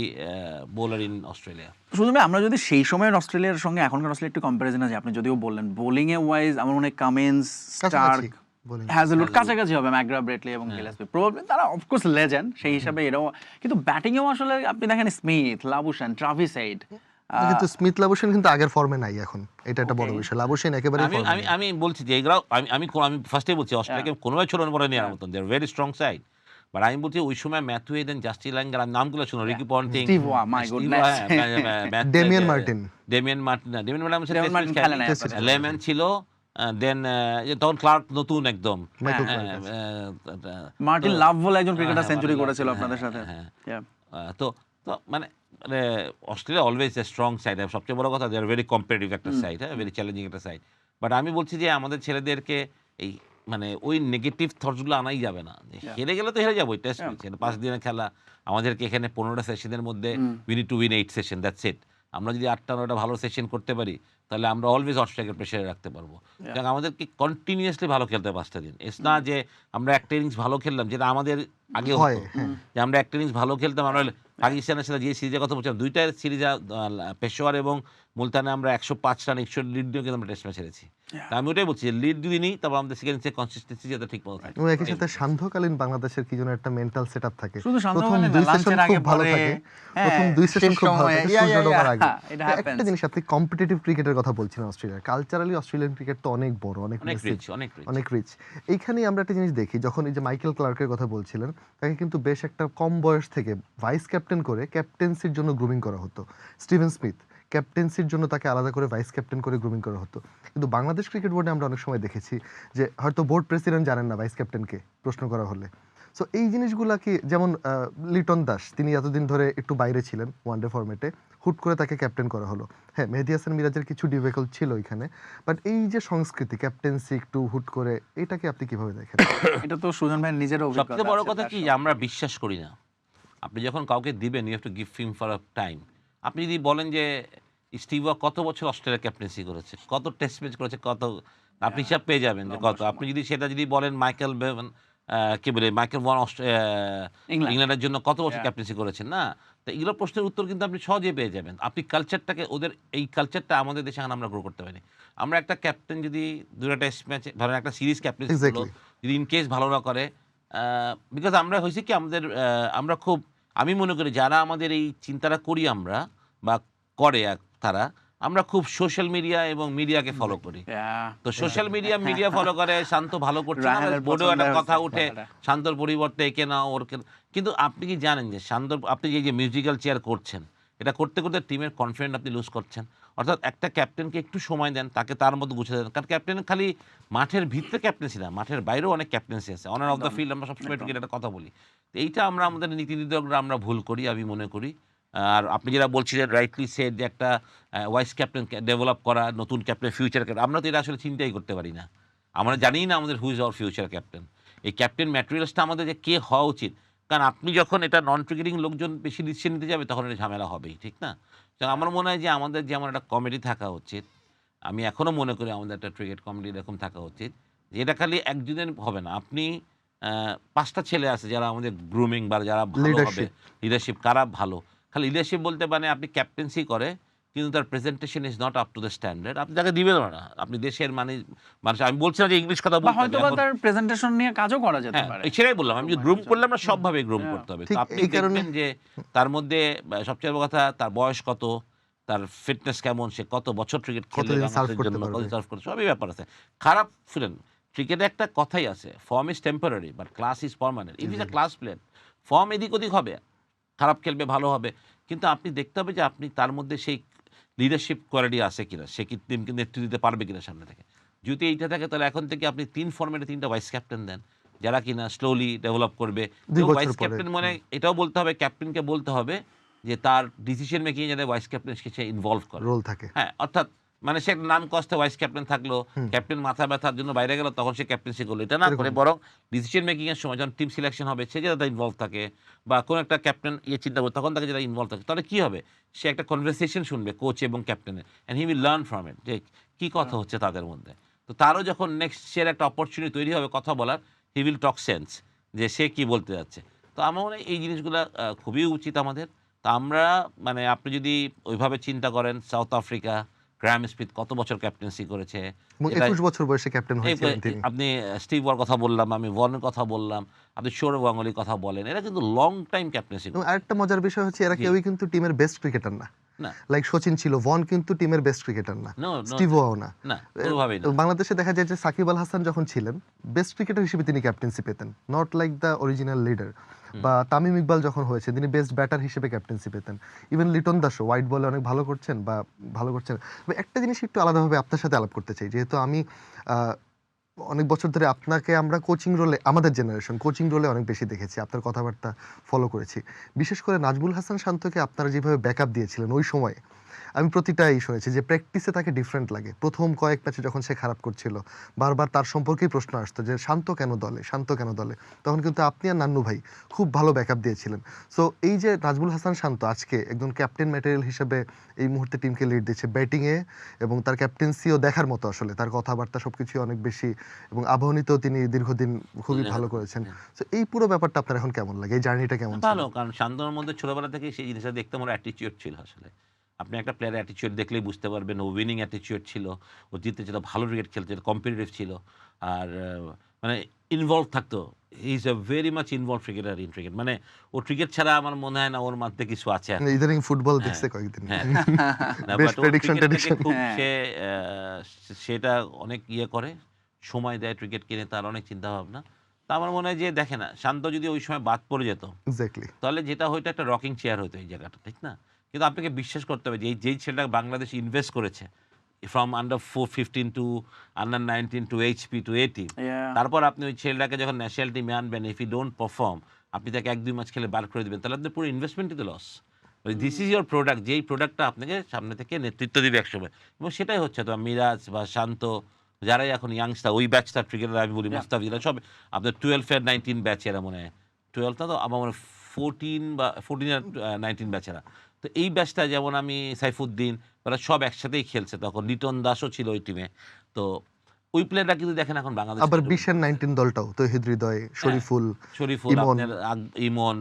bowler in Australia. শুধু আমরা যদি সেই সময়ের অস্ট্রেলিয়ার সঙ্গে এখনকার অস্ট্রেলিয়া একটু কম্পারিজনে যাই, আপনি যদিও বললেন বোলিং এ ওয়াইজ আমার মনে হয় কামিন্স, স্টার্ক, bowling। হ্যাজেলউড কাছাকাছি হবে, ম্যাকগ্রা, ব্রেটলি এবং গিলেসপি প্রবাবলি, তারা অফকোর্স লেজেন্ড সেই হিসাবে এরাও, কিন্তু ব্যাটিংয়েও আসলে আপনি দেখেন স্মিথ, লাবুশান, ট্রাভিস হেড, কিন্তু স্মিথ লাবুশেন কিন্তু আগের ফর্মে নাই এখন, এটা একটা বড় বিষয়। লাবুশেন একেবারে আমি আমি আমি বলছি যে এগুলো আমি ফার্স্টে বলছি অস্ট্রেলিয়াকে কোনোভাবে ছোট বড় নেওয়ার মতন, they are very strong side, but আমি বলছি ওই সময় ম্যাথু হেডেন, জাস্টিন ল্যাঙ্গার, নামগুলো শুনো, রিকি পন্টিং, স্টিভ ওয়া, my goodness. Damian Martin, Damian Martin Damian Martin খেলে নাই এবারে। লেমন ছিল, দেন তখন ক্লার্ক নতুন একদম, মাইকেল হ্যাঁ, ক্লার্ক আছে। মার্টিন লাভ বলে একজন ক্রিকেটার হ্যাঁ, সেঞ্চুরি মার্টিন করেছিল লাভ, আপনাদের হ্যাঁ, সাথে। হ্যাঁ। Yeah. তো তো মানে মানে Australia always a strong side, সবচেয়ে বড় কথা দে আর ভেরি কম্পিটিটিভ একটা সাইড, হ্যাঁ, ভেরি চ্যালেঞ্জিং একটা সাইড, বাট আমি বলছি যে আমাদের ছেলেদেরকে এই মানে ওই নেগেটিভ থটসগুলো আনাই যাবে না, যে হেরে গেলে তো হেরে যাবো, টেস্ট ম্যাচ 5 দিনের খেলা, আমাদেরকে এখানে 15টা সেশনের মধ্যে we need to win 8 session, that's it. আমরা যদি 8টা 9টা ভালো সেশন করতে পারি, তাহলে আমরা অলওয়েজ অস্ট্রেলিয়াকে প্রেশারে রাখতে পারবো। সুতরাং আমাদেরকে কন্টিনিউয়াসলি ভালো খেলতে হবে 5টা দিন। ইটস না যে আমরা একটা ইনিংস ভালো খেললাম, যেটা আমাদের আগে হয়, হতো হ্যাঁ। যে আমরা একটা ইনিংস ভালো খেলতাম, আমরা পাকিস্তানের সাথে যে সিরিজের কথা বলছিলাম, 2টা সিরিজ পেশোয়ার এবং মুলতানে আমরা 105 রান 100 লিড নিয়েও কিন্তু আমরা টেস্ট ম্যাচ হেরেছি। তা আমি ওটাই বলছি যে লিড যদি নিই তবে আমাদের সেকেন্ড ইনিংসে কনসিস্টেন্সি যাতে ঠিক মতো থাকে। এবং একই সাথে সান্ধ্যকালীন বাংলাদেশের কি যেন একটা মেন্টাল সেটআপ থাকে। শুধু প্রথম সান্ধ্যকালীন না, 2 লাঞ্চের সেশন আগে খুব ভালো পরে, থাকে। হ্যাঁ, প্রথম 2 সেশন শেষ খুব ভালো সময়ে, থাকে yeah, সূর্য yeah, ডোবার yeah, আগে। এটা তো একটা happens. জিনিস আপনি কম্পিটিটিভ ক্রিকেটের কথা বলছিলেন অস্ট্রেলিয়ার। কালচারালি অস্ট্রেলিয়ান ক্রিকেট তো অনেক বড়, অনেক অনেক মেসিভ, রিচ, অনেক রিচ। অনেক রিচ। এইখানেই আমরা একটা জিনিস দেখি, যখন এই যে মাইকেল ক্লার্কের কথা বলছিলেন, তাকে কিন্তু বেশ একটা কম বয়স থেকে ভাইস ক্যাপ্টেন করে ক্যাপ্টেন্সির জন্য গ্রুমিং করা হতো। স্টিভেন স্মিথ ক্যাপ্টেন্সির জন্য তাকে আলাদা করে ভাইস ক্যাপ্টেন করে গ্রুমিং করা হতো। কিন্তু বাংলাদেশ ক্রিকেট বোর্ডে আমরা অনেক সময় দেখেছি যে হয়তো বোর্ড প্রেসিডেন্ট জানেন না ভাইস ক্যাপ্টেনকে প্রশ্ন করা হলে। সো এই জিনিসগুলা কি, যেমন লিটন দাস, তিনি এতদিন ধরে একটু বাইরে ছিলেন ওয়ানডে ফরম্যাটে, হুট করে তাকে ক্যাপ্টেন করা হলো। হ্যাঁ, মেহেদী হাসান মিরাজের কিছু ডিবেকল ছিল এখানে, বাট এই যে সংস্কৃতি ক্যাপ্টেন্সি একটু হুট করে, এটাকে আপনি কিভাবে দেখেন? এটা তো সুজন ভাইয়ের নিজের অভিজ্ঞতা সবচেয়ে বড় আছে কথা তার কি, সঙ্গে। যে আমরা বিশ্বাস করি না। আপনি যখন কাউকে দিবেন, you have to give him for a time. আপনি যদি বলেন যে স্টিভ ওয়াক কত বছর অস্ট্রেলিয়া ক্যাপ্টেন্সি করেছে, কত টেস্ট ম্যাচ করেছে, কত, আপনি হিসাব পেয়ে যাবেন যে কত। আপনি যদি সেটা যদি বলেন মাইকেল বেভন, কি বলে মাইকেল ওয়ান ইংল্যান্ড। ইংল্যান্ডের জন্য কত বছর Yeah. ক্যাপ্টেন্সি করেছেন, না? তো এগুলো প্রশ্নের উত্তর কিন্তু আপনি সহজেই পেয়ে যাবেন। আপনি কালচারটাকে, ওদের এই কালচারটা আমাদের দেশে এখন আমরা গ্রো করতে পারিনি। আমরা একটা ক্যাপ্টেন যদি দুটো টেস্ট ম্যাচে, ধরেন একটা সিরিজ ক্যাপ্টেন্সি করলো, Exactly. যদি ইন কেস ভালো না করে, বিকজ আমরা হয়েছে কি, আমাদের আমরা খুব, আমি মনে করি যারা আমাদের এই চিন্তাটা করি আমরা বা করে তারা, আমরা খুব সোশ্যাল মিডিয়া এবং মিডিয়াকে ফলো করি। Yeah. তো সোশ্যাল মিডিয়া ফলো করে, শান্ত ভালো করছে না, রায়হানের বোর্ডেও একটা পছন্দের কথা হচ্ছে উঠে কথাটা। শান্তর পরিবর্তে একে নাও ওরকে। কিন্তু আপনি কি জানেন যে শান্তর, আপনি যে মিউজিক্যাল চেয়ার করছেন, এটা করতে করতে টিমের কনফিডেন্স আপনি লুজ করছেন। অর্থাৎ একটা ক্যাপ্টেনকে একটু সময় দেন, তাকে তার মতো গুছিয়ে দেন। কারণ ক্যাপ্টেন খালি মাঠের ভিতরে ক্যাপ্টেন্সি না, মাঠের বাইরেও অনেক ক্যাপ্টেন্সি আছে। অন অফ দ্য ফিল্ড আমরা সবসময় একটু একটা কথা বলি। তো এইটা আমরা আমাদের নীতি নির্ধারকরা আমরা ভুল করি, আমি মনে করি। আর আপনি যেটা বলছিলেন রাইটলি সেড, যে একটা ভাইস ক্যাপ্টেন ডেভেলপ করা, নতুন ক্যাপ্টেন, ফিউচার ক্যাপ্টেন, আমরা তো এটা আসলে চিন্তাই করতে পারি না। আমরা জানি না আমাদের who is our future captain. এই ক্যাপ্টেন ম্যাটেরিয়ালসটা আমাদের যে কে হওয়া উচিত, কারণ আপনি যখন এটা নন ক্রিকেটিং লোকজন বেশি ডিসিশন নিতে যাবে, তখন এটা ঝামেলা হবেই, ঠিক না? তো আমার মনে হয় যে আমাদের যেমন একটা কমিটি থাকা উচিত, আমি এখনও মনে করি আমাদের একটা ক্রিকেট কমিটি এরকম থাকা উচিত, যে এটা খালি একজনের হবে না। আপনি 5টা ছেলে আছে যারা আমাদের গ্রুমিং বা যারা ভালো হবে, লিডারশিপ কারা ভালো, খালি লিডারশিপ বলতে মানে আপনি ক্যাপ্টেন্সি করে কিন্তু তার presentation is not up to the standard, আপনি তাকে দিবেন না। আপনি দেশের মানুষ, আমি বলছি না যে ইংলিশ কথা বা বলতে হয়তো হবে বা এখন। তার প্রেজেন্টেশন নিয়ে কাজও করা যেতে হ্যাঁ, পারে। সেটাই বললাম, আমি যে গ্রুম করলে আমরা সবভাবে গ্রুম করতে হবে। ঠিক তো আপনি এই কারণে- দেখবেন যে তার মধ্যে সবচেয়ে বড় কথা, তার বয়স কত, তার ফিটনেস কেমন, সে কত বছর ক্রিকেট খেলবে কতদিন সার্ভ বাংলাদেশের করতে জন্য, পারবে। কতদিন সার্ভ করতে, সবই ব্যাপার আছে। খারাপ ফিলেন, ক্রিকেটে একটা কথাই আছে, form is temporary but class is permanent. It is a class player. Form এদিক ওদিক হবে, খারাপ খেলবে, ভালো হবে, কিন্তু আপনি দেখতে হবে যে আপনি তার মধ্যে সেই লিডারশিপ কোয়ালিটি আছে কিনা, সে কি টিমকে নেতৃত্ব দিতে পারবে কিনা সামনে থেকে। যদি এইটা থাকে, তাহলে এখন থেকে আপনি 3 ফর্মেটে 3টা ভাইস ক্যাপ্টেন দেন, যারা কিনা স্লোলি ডেভেলপ করবে। 2 বছর ভাইস পরে। ক্যাপ্টেন মানে এটাও বলতে হবে, ক্যাপ্টেনকে বলতে হবে যে তার ডিসিশন মেকিং যাতে ভাইস ক্যাপ্টেনকে সে ইনভলভ করে। রোল থাকে। হ্যাঁ, অর্থাৎ মানে সে একটা নাম কষ্টে ভাইস ক্যাপ্টেন থাকলো, ক্যাপ্টেন মাথা ব্যথার জন্য বাইরে গেল, তখন সে ক্যাপ্টেন্সি করলো, এটা না করে বরং ডিসিশন মেকিং এর সময় যখন টিম সিলেকশন হবে, সে যাতে ইনভলভ থাকে, বা কোনো একটা ক্যাপ্টেন চিন্তা করে, তখন তাকে যারা ইনভলভ থাকে, তাহলে কি হবে, সে একটা কনভারসেশন শুনবে কোচ এবং ক্যাপ্টেনের, and he will learn from it, যে কী কথা হচ্ছে তাদের মধ্যে। তো তারও যখন নেক্সট ইয়ার একটা অপরচুনিটি তৈরি হবে কথা বলার, হি উইল টক সেন্স, যে সে কি বলতে যাচ্ছে। তো আমার মনে হয় এই জিনিসগুলো খুবই উচিত আমাদের। তা আমরা মানে আপনি যদি ওইভাবে চিন্তা করেন, সাউথ আফ্রিকা, গ্রাহাম স্মিথ কত বছর ক্যাপ্টেন্সি করেছে, এবং এটা- 21 বছর বয়সে ক্যাপ্টেন হয়েছিলেন তিনি। আপনি স্টিভ ওয়ার কথা বললাম, আমি ওয়ার্নের কথা বললাম, আপনি সৌরভ গাঙ্গুলির কথা বলেন, এরা কিন্তু লং টাইম ক্যাপ্টেন্সি এবং আরেকটা মজার বিষয় হচ্ছে, এরা কেউই কিন্তু টিমের বেস্ট ক্রিকেটার না। না, লাইক সচিন ছিল, ভন কিন্তু টিমের বেস্ট ক্রিকেটার না, No, স্টিভ ওয়াও না। না, কোনোভাবেই না। বাংলাদেশে দেখা যায় যে সাকিব আল হাসান যখন ছিলেন, বেস্ট ক্রিকেটার হিসেবে তিনি ক্যাপ্টেন্সি পেতেন, not like the original leader. বা তামিম ইকবাল যখন হয়েছে, তিনি বেস্ট ব্যাটার হিসেবে ক্যাপ্টেন্সি পেতেন। ইভেন লিটন দাসও হোয়াইট বলে অনেক ভালো করছেন বা ভালো করছেন। তবে একটা জিনিস একটু আলাদাভাবে আপনার সাথে আলাপ করতে চাই, যেহেতু আমি অনেক বছর ধরে আপনাকে আমরা কোচিং রোলে, আমাদের জেনারেশন কোচিং রোলে অনেক বেশি দেখেছি, আপনার কথাবার্তা ফলো করেছি। বিশেষ করে নাজমুল হাসান শান্তকে আপনারা যেভাবে ব্যাকআপ দিয়েছিলেন ওই সময়ে, আমি প্রতিটাই শুনেছি যে প্র্যাকটিসে তাকে ডিফারেন্ট লাগে। প্রথম কয়েক ম্যাচে যখন সে খারাপ করছিল, বারবার তার সম্পর্কেই প্রশ্ন আসতো যে শান্ত কেন দলে, শান্ত কেন দলে? তখন কিন্তু আপনি আর নান্নু ভাই খুব ভালো ব্যাকআপ দিয়েছিলেন। সো এই যে নাজমুল হাসান শান্ত আজকে একজন ক্যাপ্টেন ম্যাটেরিয়াল হিসেবে এই মুহূর্তে টিমকে লিড দিচ্ছে ব্যাটিংয়ে, এবং তার ক্যাপ্টেন্সিও দেখার মতো আসলে। তার কথাবার্তা সবকিছুই অনেক বেশি, এবং আবাহনীতেও তিনি দীর্ঘদিন খুবই ভালো করেছেন। সো এই পুরো ব্যাপারটা আপনার এখন কেমন লাগে? এই জার্নিটা কেমন ছিল? ভালো, কারণ শান্তনুর মধ্যে ছোটবেলা থেকেই সেই জিনিসটা দেখতে আমার অ্যাটিটিউড ছিল আসলে। আপনি একটা প্লেয়ারের অ্যাটিটিউড দেখলেই বুঝতে পারবেন ও উইনিং অ্যাটিটিউড ছিল, ও জিততে ভালো ক্রিকেট খেলছে, কম্পিটিটিভ ছিল, আর মানে ইনভলভ থাকতো। He is a very much involve cricketer in cricket. মানে ও ক্রিকেট ছাড়া আমার মনে হয় না ওর মধ্যে কিছু আছে এখন। ইদানিং ফুটবল হ্যাঁ, দেখছে কয়েকদিন। হ্যাঁ। না, বেশ বাট ও প্রেডিকশন ক্রিকেট থেকে টেডিকশন। খুব হ্যাঁ। সে সেটা অনেক ইয়ে করে, সময় দেয় ক্রিকেট কিনে, তার অনেক চিন্তাভাবনা। তা আমার মনে হয় যে দেখে না, শান্ত যদি ওই সময় বাদ পড়ে যেত, এক্স্যাক্টলি। তাহলে যেটা হয়তো একটা রকিং চেয়ার হতো এই জায়গাটা, ঠিক না? কিন্তু আপনাকে বিশ্বাস করতে হবে যে যেই ছেলেটা বাংলাদেশ ইনভেস্ট করেছে from under 15 to under 19 to HP to এটি, Yeah. তারপর আপনি ওই ছেলেটাকে যখন ন্যাশনাল টিমে আনবেন, ইফ ইউ ডোন্ট পারফর্ম, আপনি তাকে 1-2 ম্যাচ খেলে বার করে দেবেন, তাহলে আপনার পুরো ইনভেস্টমেন্টই তো loss. This is your product, যেই প্রোডাক্টটা আপনাকে সামনে থেকে নেতৃত্ব দিবে একসময়, এবং সেটাই হচ্ছে। তো মিরাজ বা শান্ত, যারাই এখন ইয়াংস্টার, ওই ব্যাচটার ক্রিকেটার আমি বলি, Yeah. মুস্তাফিজরা সব আপনার 12 আর 19 ব্যাচেরা, মনে হয় 12 না, তো আমার মনে হয় 14 আর 19 ব্যাচেরা। তো এই ব্যাচটা যেমন আমি, সাইফুদ্দিন, ওরা সব একসাথেই খেলছে তখন, লিটন দাসও ছিল ওই টিমে। তো ওই প্লেয়ারটা কিন্তু দেখেন এখন বাংলাদেশ আবার 20 এর 19 দলটাও তৌহিদ হৃদয়, শরীফুল, শরীফুল, ইমন। আপনার ইমন,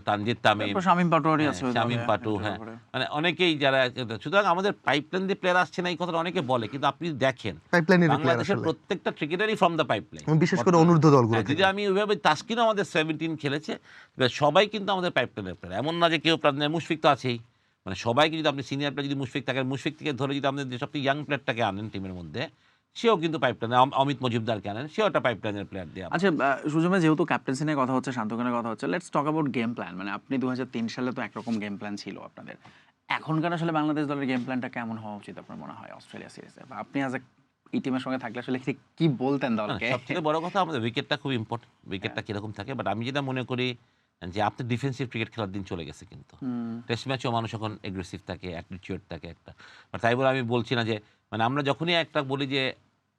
তানজিদ তামিম, তারপর শামীম পাটোয়ারি আছে হয়তো, শামীম হ্যাঁ, পাটু, এটার হ্যাঁ, উপরে। মানে অনেকেই যারা। সুতরাং আমাদের পাইপলাইন দিয়ে প্লেয়ার আসছে না, এই কথাটা অনেকে বলে, কিন্তু আপনি দেখেন পাইপলাইনের প্লেয়ার বাংলাদেশের আসলে, প্রত্যেকটা ক্রিকেটারই ফ্রম দ্য পাইপলাইন। বিশেষ করে অনূর্ধ্ব দলগুলো যদি থেকে। আমি ওইভাবে, তাসকিনও আমাদের 17 খেলেছে, এবার সবাই কিন্তু আমাদের পাইপলাইনের প্লেয়ার, এমন না যে কেউ মুশফিক তো আছেই। মানে সবাইকে যদি আপনি সিনিয়র প্লেয়ার, যদি মুশফিক থাকে, মুশফিক থেকে ধরে যদি আপনি যে সবচেয়ে ইয়াং প্লেয়ারটাকে আনেন টিমের মধ্যে, সেও কিন্তু পাইপলাইনে, অমিত মজুমদারকে আনেন, সেও একটা পাইপলাইনের প্লেয়ার দিয়ে। আচ্ছা, সুজমে যেহেতু ক্যাপ্টেন্সি নিয়ে কথা হচ্ছে, শান্তকের কথা হচ্ছে, let's talk about game plan. মানে আপনি 2003 সালে তো একরকম গেম প্ল্যান ছিল আপনাদের, এখনকার আসলে বাংলাদেশ দলের গেম প্ল্যানটা কেমন হওয়া উচিত আপনার মনে হয় অস্ট্রেলিয়া সিরিজে? বা আপনি আজ এই টিমের সঙ্গে থাকলে আসলে কি বলতেন দলকে? সবথেকে বড় কথা, আমাদের উইকেটটা খুব ইম্পর্টেন্ট। উইকেটটা কিরকম থাকে, বাট আমি যেটা মনে করি যে আপনি ডিফেন্সিভ ক্রিকেট খেলার দিন চলে গেছে কিন্তু। টেস্ট ম্যাচেও মানুষ এখন এগ্রেসিভ থাকে, অ্যাটিটিউড থাকে একটা। বাট তাই বলে আমি বলছি না যে, মানে আমরা যখনই একটা বলি যে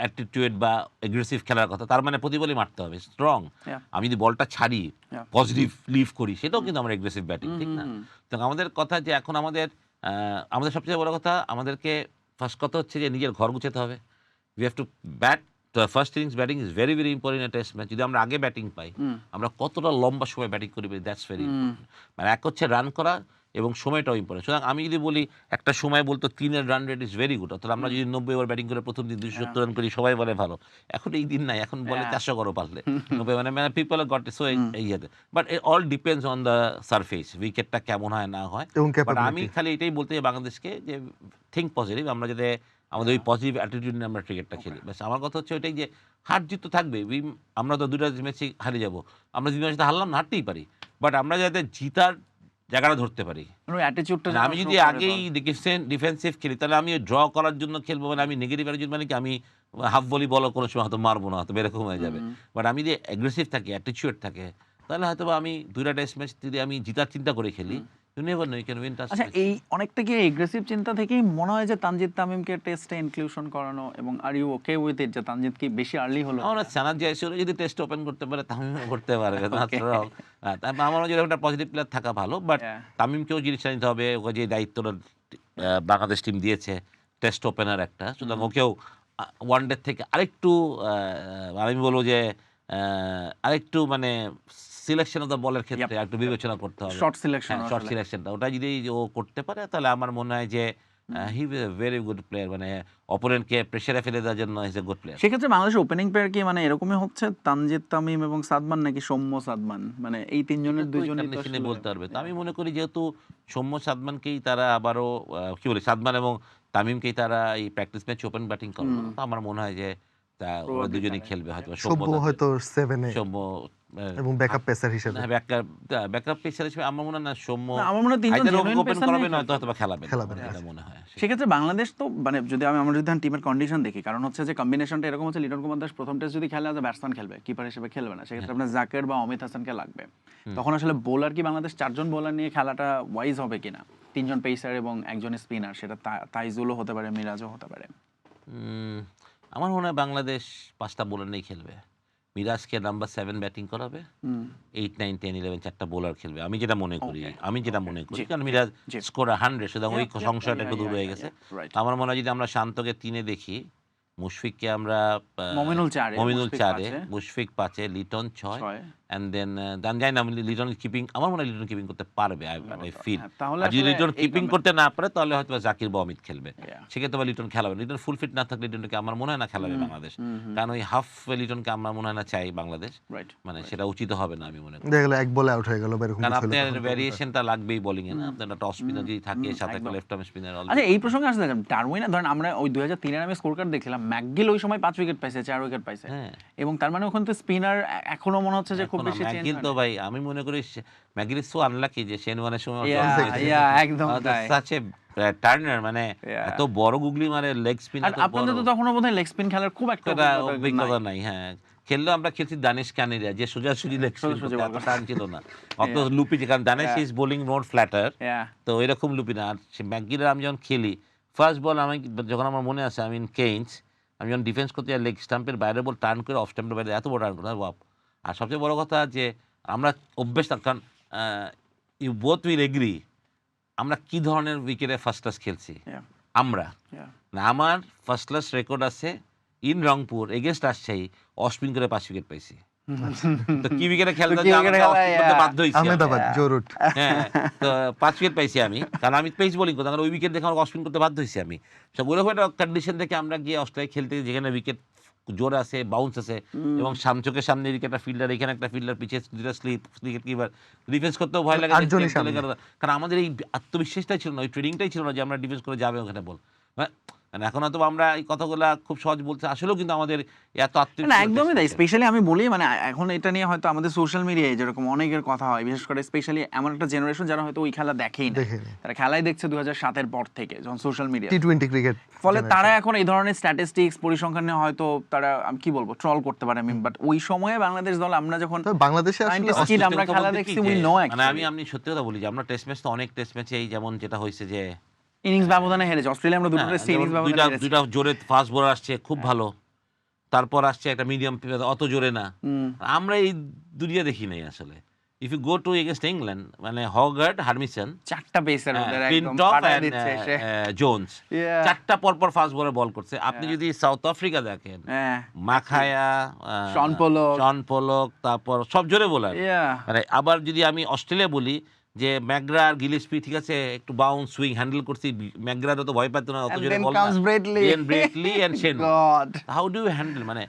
অ্যাটিটিউড বা এগ্রেসিভ খেলার কথা, তার মানে প্রতি বলই মারতে হবে, স্ট্রং। Yeah. আমি যদি বলটা ছাড়ি, Yeah. পজিটিভ লিভ করি, সেটাও কিন্তু আমার এগ্রেসিভ ব্যাটিং, ঠিক না? তো আমাদের কথা যে এখন আমাদের সবচেয়ে বড় কথা, আমাদেরকে ফার্স্ট কথা হচ্ছে যে নিজের ঘর গুছাতে হবে। We have to bat. First innings batting is very very important test match. যদি আমরা আগে ব্যাটিং পাই, আমরা কতটা লম্বা সময় ব্যাটিং করি, দ্যাটস ভেরি ইম্পর্টেন্ট। মানে এক হচ্ছে রান করা, এবং সময়টাও ইম্পর্টেন্ট। সুতরাং আমি যদি বলি, একটা সময় বলতো 3-এর run rate is very good, অর্থাৎ আমরা যদি 90 ওভার ব্যাটিং করে প্রথম দিন 270 রান করি, সবাই বলে ভালো। এখন এই দিন নাই, এখন বলে 400 করো পারলে 90, মানে পিপল গট সো এই ইয়েতে। But all depends on the surface, উইকেটটা কেমন হয় না হয়। এবং বাট আমি ক্যাপাবিলিটি। খালি এটাই বলতে চাই বাংলাদেশকে, যে থিঙ্ক পজিটিভ, আমরা যাতে আমাদের ওই পজিটিভ অ্যাটিটিউড নিয়ে আমরা ক্রিকেটটা খেলি। ব্যাস আমার কথা হচ্ছে ওইটাই, যে হার জিত তো থাকবে। আমরা তো 2টা ম্যাচে হারে যাব, আমরা 2 ম্যাচে হারলাম না, হারতেই পারি, বাট আমরা যাতে জিতার জায়গাটা ধরতে পারি। মানে ওই অ্যাটিটিউডটা মানে আমি যদি আগেই ডিফেন্সিভ খেলি, তাহলে আমি ড্র করার জন্য খেলবো, মানে আমি নেগেটিভ অ্যাটিটিউড, মানে কি আমি হাফ ভলি বল কোনো সময় হয়তো মারবো না, হয়তো এরকম হয়ে যাবে। বাট আমি যদি অ্যাগ্রেসিভ থাকি, অ্যাটিটিউড থাকে, তাহলে হয়তো আমি 2টা টেস্ট ম্যাচ যদি আমি জিতার চিন্তা করে খেলি, you never know, you can win. আচ্ছা, এই অনেকটা কি এগ্রেসিভ চিন্তা থেকেই মনে হয় যে তানজিদ তামিমকে টেস্টে ইনক্লুশন করানো, এবং are you okay with it যে তানজিদ কি বেশি আর্লি হলো? আমার সানাদ জয়সূর্য যদি টেস্ট ওপেন করতে পারে, তামিমও করতে পারবে, তারপর আমার মনে হয় একটা পজিটিভ প্লেয়ার থাকা ভালো। But Yeah. তামিমকেও জিনিসটা নিতে হবে, ওকে যে দায়িত্বটা বাংলাদেশ টিম দিয়েছে, টেস্ট ওপেনার একটা, সুতরাং ওকেও ওয়ান ডে থেকে আরেকটু, আমি বলবো যে আরেকটু মানে সিলেকশন অফ দ্য বলের ক্ষেত্রে একটু বিবেচনা করতে হবে। শর্ট সিলেকশন, শর্ট সিলেকশনটা, ওটা যদি ও করতে পারে, তাহলে আমার মনে হয় যে he is a very good player. মানে অপোনেন্টকে প্রেসারে ফেলে দেওয়ার জন্য ইজ এ গুড প্লেয়ার। সেক্ষেত্রে বাংলাদেশের ওপেনিং পেয়ার কি মানে এরকমই হচ্ছে, তানজিদ তামিম এবং সাদমান, নাকি সৌম্য সাদমান? মানে এই তিনজনের দুইজনই তো আসলে বলতে পারবে। তো আমি মনে করি যেহেতু সৌম্য সাদমানকেই তারা আবারও কি বলে, সাদমান এবং তামিমকেই তারা এই প্র্যাকটিস ম্যাচ ওপেন ব্যাটিং করবে, তো আমার মনে হয় যে ওরা দুজনেই খেলবে হয়তো। সব্য হয়তো 7-এ সৌম্য এবং ব্যাকআপ পেসার হিসেবে। ব্যাকআপ পেসার হিসেবে আমার মনে হয় না সৌম্য না, আমার মনে হয় তিনজন genuine ওপেন পেসার করাবে, নিয়ে নয়তো হয়তো খেলাবে খেলাবে না। এটা মনে হয়। সেক্ষেত্রে বাংলাদেশ তো মানে যদি আমরা যদি টিমের কন্ডিশন দেখি, কারণ হচ্ছে যে কম্বিনেশনটা এরকম হচ্ছে, লিটন কুমার দাস প্রথম টেস্ট যদি খেলে, ব্যাটসম্যান খেলবে, কিপার হিসেবে খেলবে না, সেক্ষেত্রে আপনার জাকের বা অমিত হাসানকে লাগবে। তখন আসলে বোলার কি বাংলাদেশ 4 জন বোলার নিয়ে খেলাটা ওয়াইজ হবে কিনা? তিনজন পেসার এবং একজন স্পিনার, সেটা তাইজুলও হতে পারে, মিরাজও হতে পারে। আমার মনে হয় বাংলাদেশ 5টা বোলার নিয়ে খেলবে। মিরাজকে নাম্বার 7 ব্যাটিং করাবে, 8, 9, 10, 11 4টা বোলার খেলবে। আমি যেটা মনে করি, কারণ মিরাজ স্কোর 100, সুতরাং ওই সংশয়টা একটু দূর হয়ে গেছে। আমার মনে হয় যদি আমরা শান্তকে 3-এ দেখি, মুশফিককে আমরা মমিনুল 4-এ, মুশফিক 5-এ, লিটন 6, এন্ড দেন জানি না লিটন কিপিং, আমার মনে হয় লিটন কিপিং করতে পারবে। আই ফিল আর যদি লিটন কিপিং করতে না পারে তাহলে হয়তো জাকির বা অমিত খেলবে, সেক্ষেত্রে বা লিটন খেলাবে। লিটন ফুল ফিট না থাকলে লিটনকে আমার মনে হয় না খেলাবে বাংলাদেশ, কারণ ওই হাফ লিটনকে আমার মনে হয় না চাই বাংলাদেশ, মানে সেটা উচিত হবে না আমি মনে করি। দেখা গেল এক বলে আউট হয়ে গেল, এরকম কারণ কিছু হলো আপনার তখন তো ভ্যারিয়েশনটা লাগবেই বোলিং এ না, আপনার একটা টপ স্পিনার যদি থাকে সাথে একটা লেফট আর্ম স্পিনার। আচ্ছা, এই প্রসঙ্গে আসলে ডারউইনে ধরেন আমরা ওই 2003 এর আমি স্কোর কার্ড দেখলাম, ম্যাকগিল ওই সময় 5 উইকেট পাইছে, 4 উইকেট পাইছে, এবং তার মানে ওখানে তো স্পিনার এখনো মনে হচ্ছে যে খুব বেশি চেঞ্জ ম্যাকগিল তো ভাই আমি মনে করি ম্যাকগিল ইজ সো আনলাকি যে শেন ওয়ানের সময় একদম তাই, সাচে টার্নার, মানে এত বড় গুগলি মারে লেগ স্পিনার। আর আপনাদের তো তখনও বোধহয় লেগ স্পিন খেলার খুব একটা অভিজ্ঞতা নাই। হ্যাঁ, খেললেও আমরা খেলছি দানিশ কানিরা, যে সোজাসুজি লেগ স্পিন করতে এত টান ছিল না, অত লুপি, কারণ Danish is bowling more platter, তো এরকম লুপি না। আর ম্যাকগিলের আমি যখন খেলি ফার্স্ট বল, আমি যখন আমার মনে আছে আমি কেইন্স, আমি যখন ডিফেন্স করতে যাই লেগ স্টাম্পের বাইরে বল টার্ন করে, অফ স্টাম্পের বাইরে এত বড় টার্ন করে বাপ। আর সবচেয়ে বড় কথা যে আমরা অভ্যেস না, কারণ ইউ বোথ উইল এগ্রি আমরা কি ধরনের উইকেটে ফার্স্ট ক্লাস খেলছি। আমরা না, আমার ফার্স্ট ক্লাস রেকর্ড আছে ইন রংপুর এগেনস্ট রাজশাহী, অস্পিন করে 5 উইকেট পাইছি। তো কি উইকেটে খেলতে বাধ্য হয়েছি, আহমেদাবাদ জোরুট, হ্যাঁ, তো 5 উইকেট পাইছি আমি, কারণ আমি পেস বোলিং করতাম, ওই উইকেট দেখে আমার অস্পিন করতে বাধ্য হয়েছি আমি। সব ওইরকম একটা কন্ডিশন থেকে আমরা গিয়ে অস্ট্রেলিয়া খেলতে, যেখানে উইকেট জোর আছে, বাউন্স আছে, এবং চোখের সামনে এদিকে একটা ফিল্ডার, এখানে একটা ফিল্ডার, পিছিয়ে দুটা উইকেট কিপার, ডিফেন্স করতেও ভয় লাগে, কারণ আমাদের এই আত্মবিশ্বাসটাই ছিল না, ওই ট্রেনিংটাই ছিল না যে আমরা ডিফেন্স করে যাবে ওখানে বল। এখন হয়তো আমরা এই কথাগুলো খুব সহজ বলছি, আসলেও কিন্তু আমাদের এত না, একদমই তাই। স্পেশালি আমি বলি, মানে এখন এটা নিয়ে হয়তো আমাদের সোশ্যাল মিডিয়ায় যেরকম অনেকের কথা হয়, বিশেষ করে স্পেশালি এমন একটা জেনারেশন যারা হয়তো ওই খেলা দেখেই না, তারা খেলাই দেখছে 2007-এর পর থেকে, যখন সোশ্যাল মিডিয়া টি-20 ক্রিকেট, ফলে তারা এখন এই ধরনের স্ট্যাটিস্টিক্স পরিসংখ্যান নিয়ে হয়তো তারা আমি কি বলবো ট্রল করতে পারে। বাট ওই সময়ে বাংলাদেশ দল, আমরা যখন বাংলাদেশে আসলে আমরা খেলা দেখছি, উই নো আমি সত্যি কথা বলি যে আমরা টেস্ট ম্যাচ তো অনেক টেস্ট ম্যাচে এই যেমন যেটা হয়েছে যে ইনিংস ব্যবধানে হেরেছে অস্ট্রেলিয়া, আমরা দুটো টেস্ট ইনিংস ব্যবধানে হেরেছি, দুইটা জোরে ফাস্ট বোলার আসছে খুব ভালো, তারপর আসছে একটা মিডিয়াম, অত জোরে না। আমরা এই দুনিয়া দেখি নাই আসলে। If you go to against England, মানে হগার্ড, হারমিসন, 4টা পেসার ওদের একদম পাড়ায় দিচ্ছে সে, জোন্স 4টা পরপর ফাস্ট বোলার বল করছে। আপনি যদি সাউথ আফ্রিকা দেখেন, মাখায়া, শন পোলক, তারপর সব জোরে বোলার। মানে আবার যদি আমি অস্ট্রেলিয়া বলি, যে ম্যাকগ্রা আর গিলেস্পি ঠিক আছে একটু বাউন্স সুইং হ্যান্ডেল করছি, ম্যাকগ্রারও তো ভয় পাইতো না, অত জোরে বল না, Brett Lee and Shane, how do you handle, মানে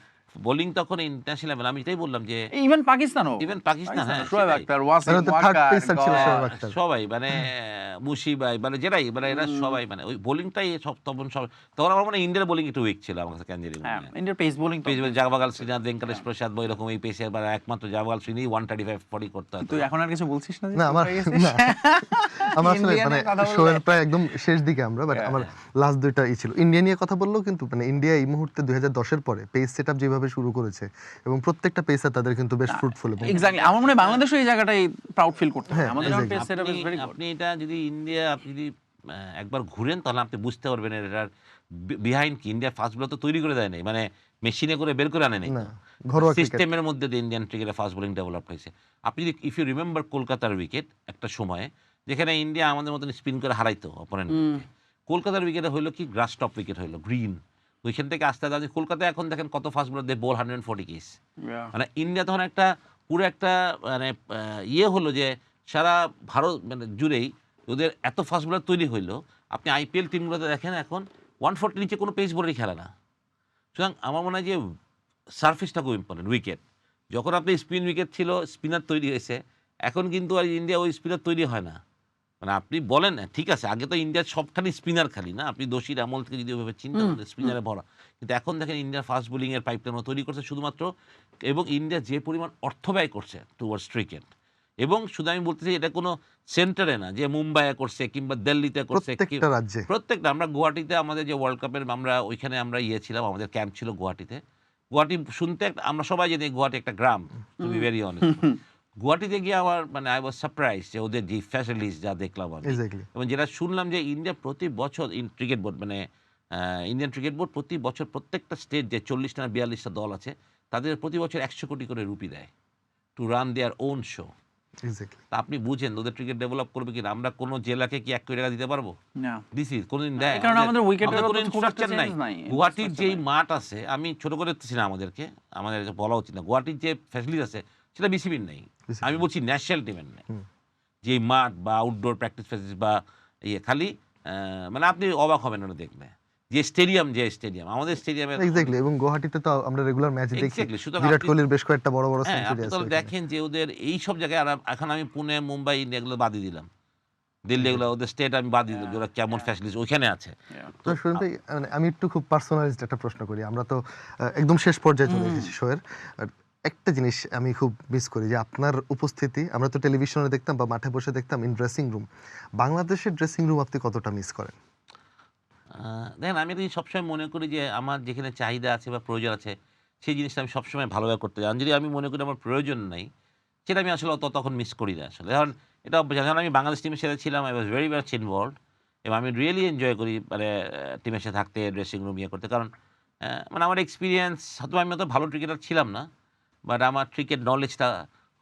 বোলিং তখন ইন্টারন্যাশনাল। আমি এটাই বললাম যে ইভেন পাকিস্তান, হ্যাঁ, শোয়েব আখতার, ওয়াসিম ওয়াকার, সবাই মানে মুশি ভাই, মানে যেটাই, মানে এরা সবাই, মানে ওই বোলিংটাই সব তখন আমার মনে হয় ইন্ডিয়ার বোলিং একটু উইক ছিল আমার কাছে, কেন জানি না। ইন্ডিয়ার পেস বোলিং, জাভাগাল শ্রীনাথ, ভেঙ্কটেশ প্রসাদ বা এরকম এই পেসে, বা একমাত্র জাভাগাল শ্রীনি 135-40 করতে হয়। তুই এখন আর কিছু বলছিস না? না, আমার আসলে মানে শোয়ের প্রায় একদম শেষ দিকে আমরা, বাট আমার লাস্ট দুইটা ছিল ইন্ডিয়া নিয়ে কথা বললেও, কিন্তু মানে ইন্ডিয়া এই মুহূর্তে 2010-এর পরে পেস সেটআপ যেভাবে শুরু করেছে, এবং প্রত্যেকটা পেসার তাদের কিন্তু বেশ ফ্রুটফুল, এবং এক্স্যাক্টলি আমার মনে হয় বাংলাদেশও এই জায়গাটাই প্রাউড ফিল করতে হবে। আমাদের pace setup is very good. আপনি এটা যদি ইন্ডিয়া, আপনি যদি একবার ঘুরেন তাহলে আপনি বুঝতে পারবেন এটার বিহাইন্ড কি। ইন্ডিয়া ফাস্ট বোলার তো তৈরি করে দেয় নাই, মানে মেশিনে করে বের করে আনে নাই, সিস্টেমের মধ্যে দিয়ে ইন্ডিয়ান ক্রিকেটে ফাস্ট বোলিং ডেভেলপ হয়েছে। আপনি যদি ইফ ইউ রিমেম্বার কলকাতার উইকেট একটা সময়ে, যেখানে ইন্ডিয়া আমাদের মতন স্পিন করে হারাইতো অপোনেন্টকে, কলকাতার উইকেটে হইলো কি গ্রাস টপ উইকেট হইলো, গ্রিন, ওইখান থেকে আসতে আসতে কলকাতায় এখন দেখেন কত ফাস্ট বোলার দিয়ে বল 140 কেস। মানে ইন্ডিয়া তখন একটা পুরো একটা মানে ইয়ে হলো যে সারা ভারত মানে জুড়েই ওদের এত ফাস্ট বোলার তৈরি হইলো। আপনি আইপিএল টিমগুলোতে দেখেন এখন 140 নিচে কোনো পেস বোলারই খেলে না। সুতরাং আমার মনে হয় যে সার্ফেসটা খুব ইম্পর্টেন্ট। উইকেট যখন আপনি স্পিন উইকেট ছিল, স্পিনার তৈরি হয়েছে, এখন কিন্তু আর ইন্ডিয়া ওই স্পিনার তৈরি হয় না। মানে আপনি বলেন ঠিক আছে, আগে তো ইন্ডিয়ার সবখানি স্পিনার খালি না, আপনি দোষীর আমল থেকে যদি ওইভাবে চিন্তা করেন স্পিনারে ভরা, কিন্তু এখন দেখেন ইন্ডিয়ার ফাস্ট বোলিংয়ের পাইপলাইন তৈরি করছে শুধুমাত্র, এবং ইন্ডিয়া যে পরিমাণ অর্থ ব্যয় করছে টুয়ার্ডস ক্রিকেট, এবং শুধু আমি বলতে চাই এটা কোনো সেন্টারে না যে মুম্বাইয়ে করছে কিংবা দিল্লিতে করছে, প্রত্যেকটা। আমরা গুয়াহাটিতে আমাদের যে ওয়ার্ল্ড কাপের আমরা ওইখানে আমরা ছিলাম, আমাদের ক্যাম্প ছিল গুয়াহাটিতে। গুয়াহাটি শুনতে আমরা সবাই জানি গুয়াহাটি একটা গ্রাম, টু বি ভেরি অনেস্ট। গুয়াহাটিতে গিয়ে আমার মানে আই ওয়াজ সারপ্রাইজ যে ওদের যে ফ্যাসিলিটিস যা দেখলাম আমি, এক্স্যাক্টলি। এবং যেটা শুনলাম যে ইন্ডিয়া প্রতি বছর ক্রিকেট বোর্ড মানে ইন্ডিয়ান ক্রিকেট বোর্ড প্রতি বছর প্রত্যেকটা স্টেট যে 40টা না 42টা দল আছে তাদের প্রতি বছর 100 কোটি করে রুপি দেয় to run their own show. Exactly. তা আপনি বুঝেন ওদের ক্রিকেট ডেভেলপ করবে কিনা? আমরা কোনো জেলাকে কি 1 কোটি টাকা দিতে পারবো? না, দিস ইজ কোনদিন দেয়? এই কারণে আমাদের উইকেটের কোনো ইনফ্রাস্ট্রাকচার নাই। গুয়াহাটির যেই নাই। মাঠ আছে, আমি ছোট করে দেখতেছি না, আমাদের এটা বলা উচিত না, গুয়াহাটির যে ফ্যাসিলিটি আছে সেটা বিসিবির নেই। আমি বলছি ন্যাশনাল টিমের নেই। যে মাঠ বা আউটডোর প্র্যাকটিস ফ্যাসিলিটি বা খালি মানে আপনি অবাক হবেন ওটা দেখলে। যে স্টেডিয়াম আমাদের স্টেডিয়ামের এক্স্যাক্টলি, এবং গুয়াহাটিতে তো আমরা রেগুলার ম্যাচ দেখি। এক্স্যাক্টলি। সুতরাং বিরাট আপনি কোহলির বেশ কয়েকটা বড় বড় হ্যাঁ, সেঞ্চুরি আপনি আছে তাহলে ওখানে। দেখেন যে ওদের এই সব জায়গায়, আর এখন আমি পুনে, মুম্বাই, ইন্ডিয়া এগুলো বাদই দিলাম। দিল্লি এগুলো ওদের স্টেট আমি বাদ দিলাম যে ওরা কেমন ফ্যাসিলিটিস ওইখানে আছে। তো সুরেন ভাই, মানে আমি একটু খুব পার্সোনালাইজড একটা প্রশ্ন করি। আমরা তো একদম শেষ পর্যায়ে চলে এসেছি শোয়ের। আর একটা জিনিস আমি খুব মিস করি যে আপনার উপস্থিতি, আমরা তো টেলিভিশনে দেখতাম বা মাঠে বসে দেখতাম, ইন ড্রেসিং রুম। বাংলাদেশের ড্রেসিং রুম আপনি কতটা মিস করেন? দেখেন, আমি যদি সবসময় মনে করি যে আমার যেখানে চাহিদা আছে বা প্রয়োজন আছে সেই জিনিসটা আমি সবসময় ভালোভাবে করতে চাই। আর যদি আমি মনে করি আমার প্রয়োজন নাই, সেটা আমি আসলে তখন মিস করি না আসলে। এখন এটা অভ্যাস। যখন আমি বাংলাদেশ টিমের সাথে ছিলাম, I was very much involved, এবং আমি রিয়েলি এনজয় করি মানে টিমের সাথে থাকতে, ড্রেসিং রুম করতে। কারণ মানে আমার এক্সপিরিয়েন্স, হয়তো আমি অত ভালো ক্রিকেটার ছিলাম না, বাট আমার ক্রিকেট নলেজটা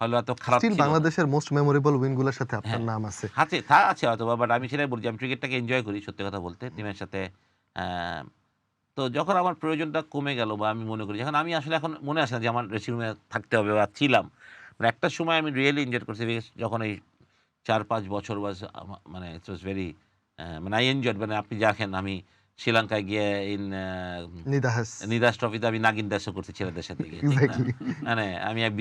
হয়তো এত খারাপ স্টিল ছিল না। বাংলাদেশের মোস্ট মেমোরেবল উইনগুলোর সাথে আপনার হ্যাঁ, নাম আছে। তা আছে হয়তো, বাট আমি সেটাই বলছি, আমি ক্রিকেটটাকে এনজয় করি সত্যি কথা বলতে টিমের সাথে। আহ, তো যখন আমার প্রয়োজনটা কমে গেল বা আমি মনে করি, যখন আমি আসলে এখন মনে আসে না যে আমার ড্রেসিং রুমে থাকতে হবে বা ছিলাম, মানে একটা সময় আমি রিয়েলি এনজয় করছি যখন এই 4-5 বছর মানে ইট ওয়াজ ভেরি মানে আই এনজয়েড। মানে আপনি দেখেন, আমি শ্রীলঙ্কায় গিয়ে নিদাহাস। নিদাস ট্রফিতে আমি নাগিন দাসও করছি ছেলেদের সাথে গিয়ে, ঠিক না? এক্স্যাক্টলি। মানে আমি এক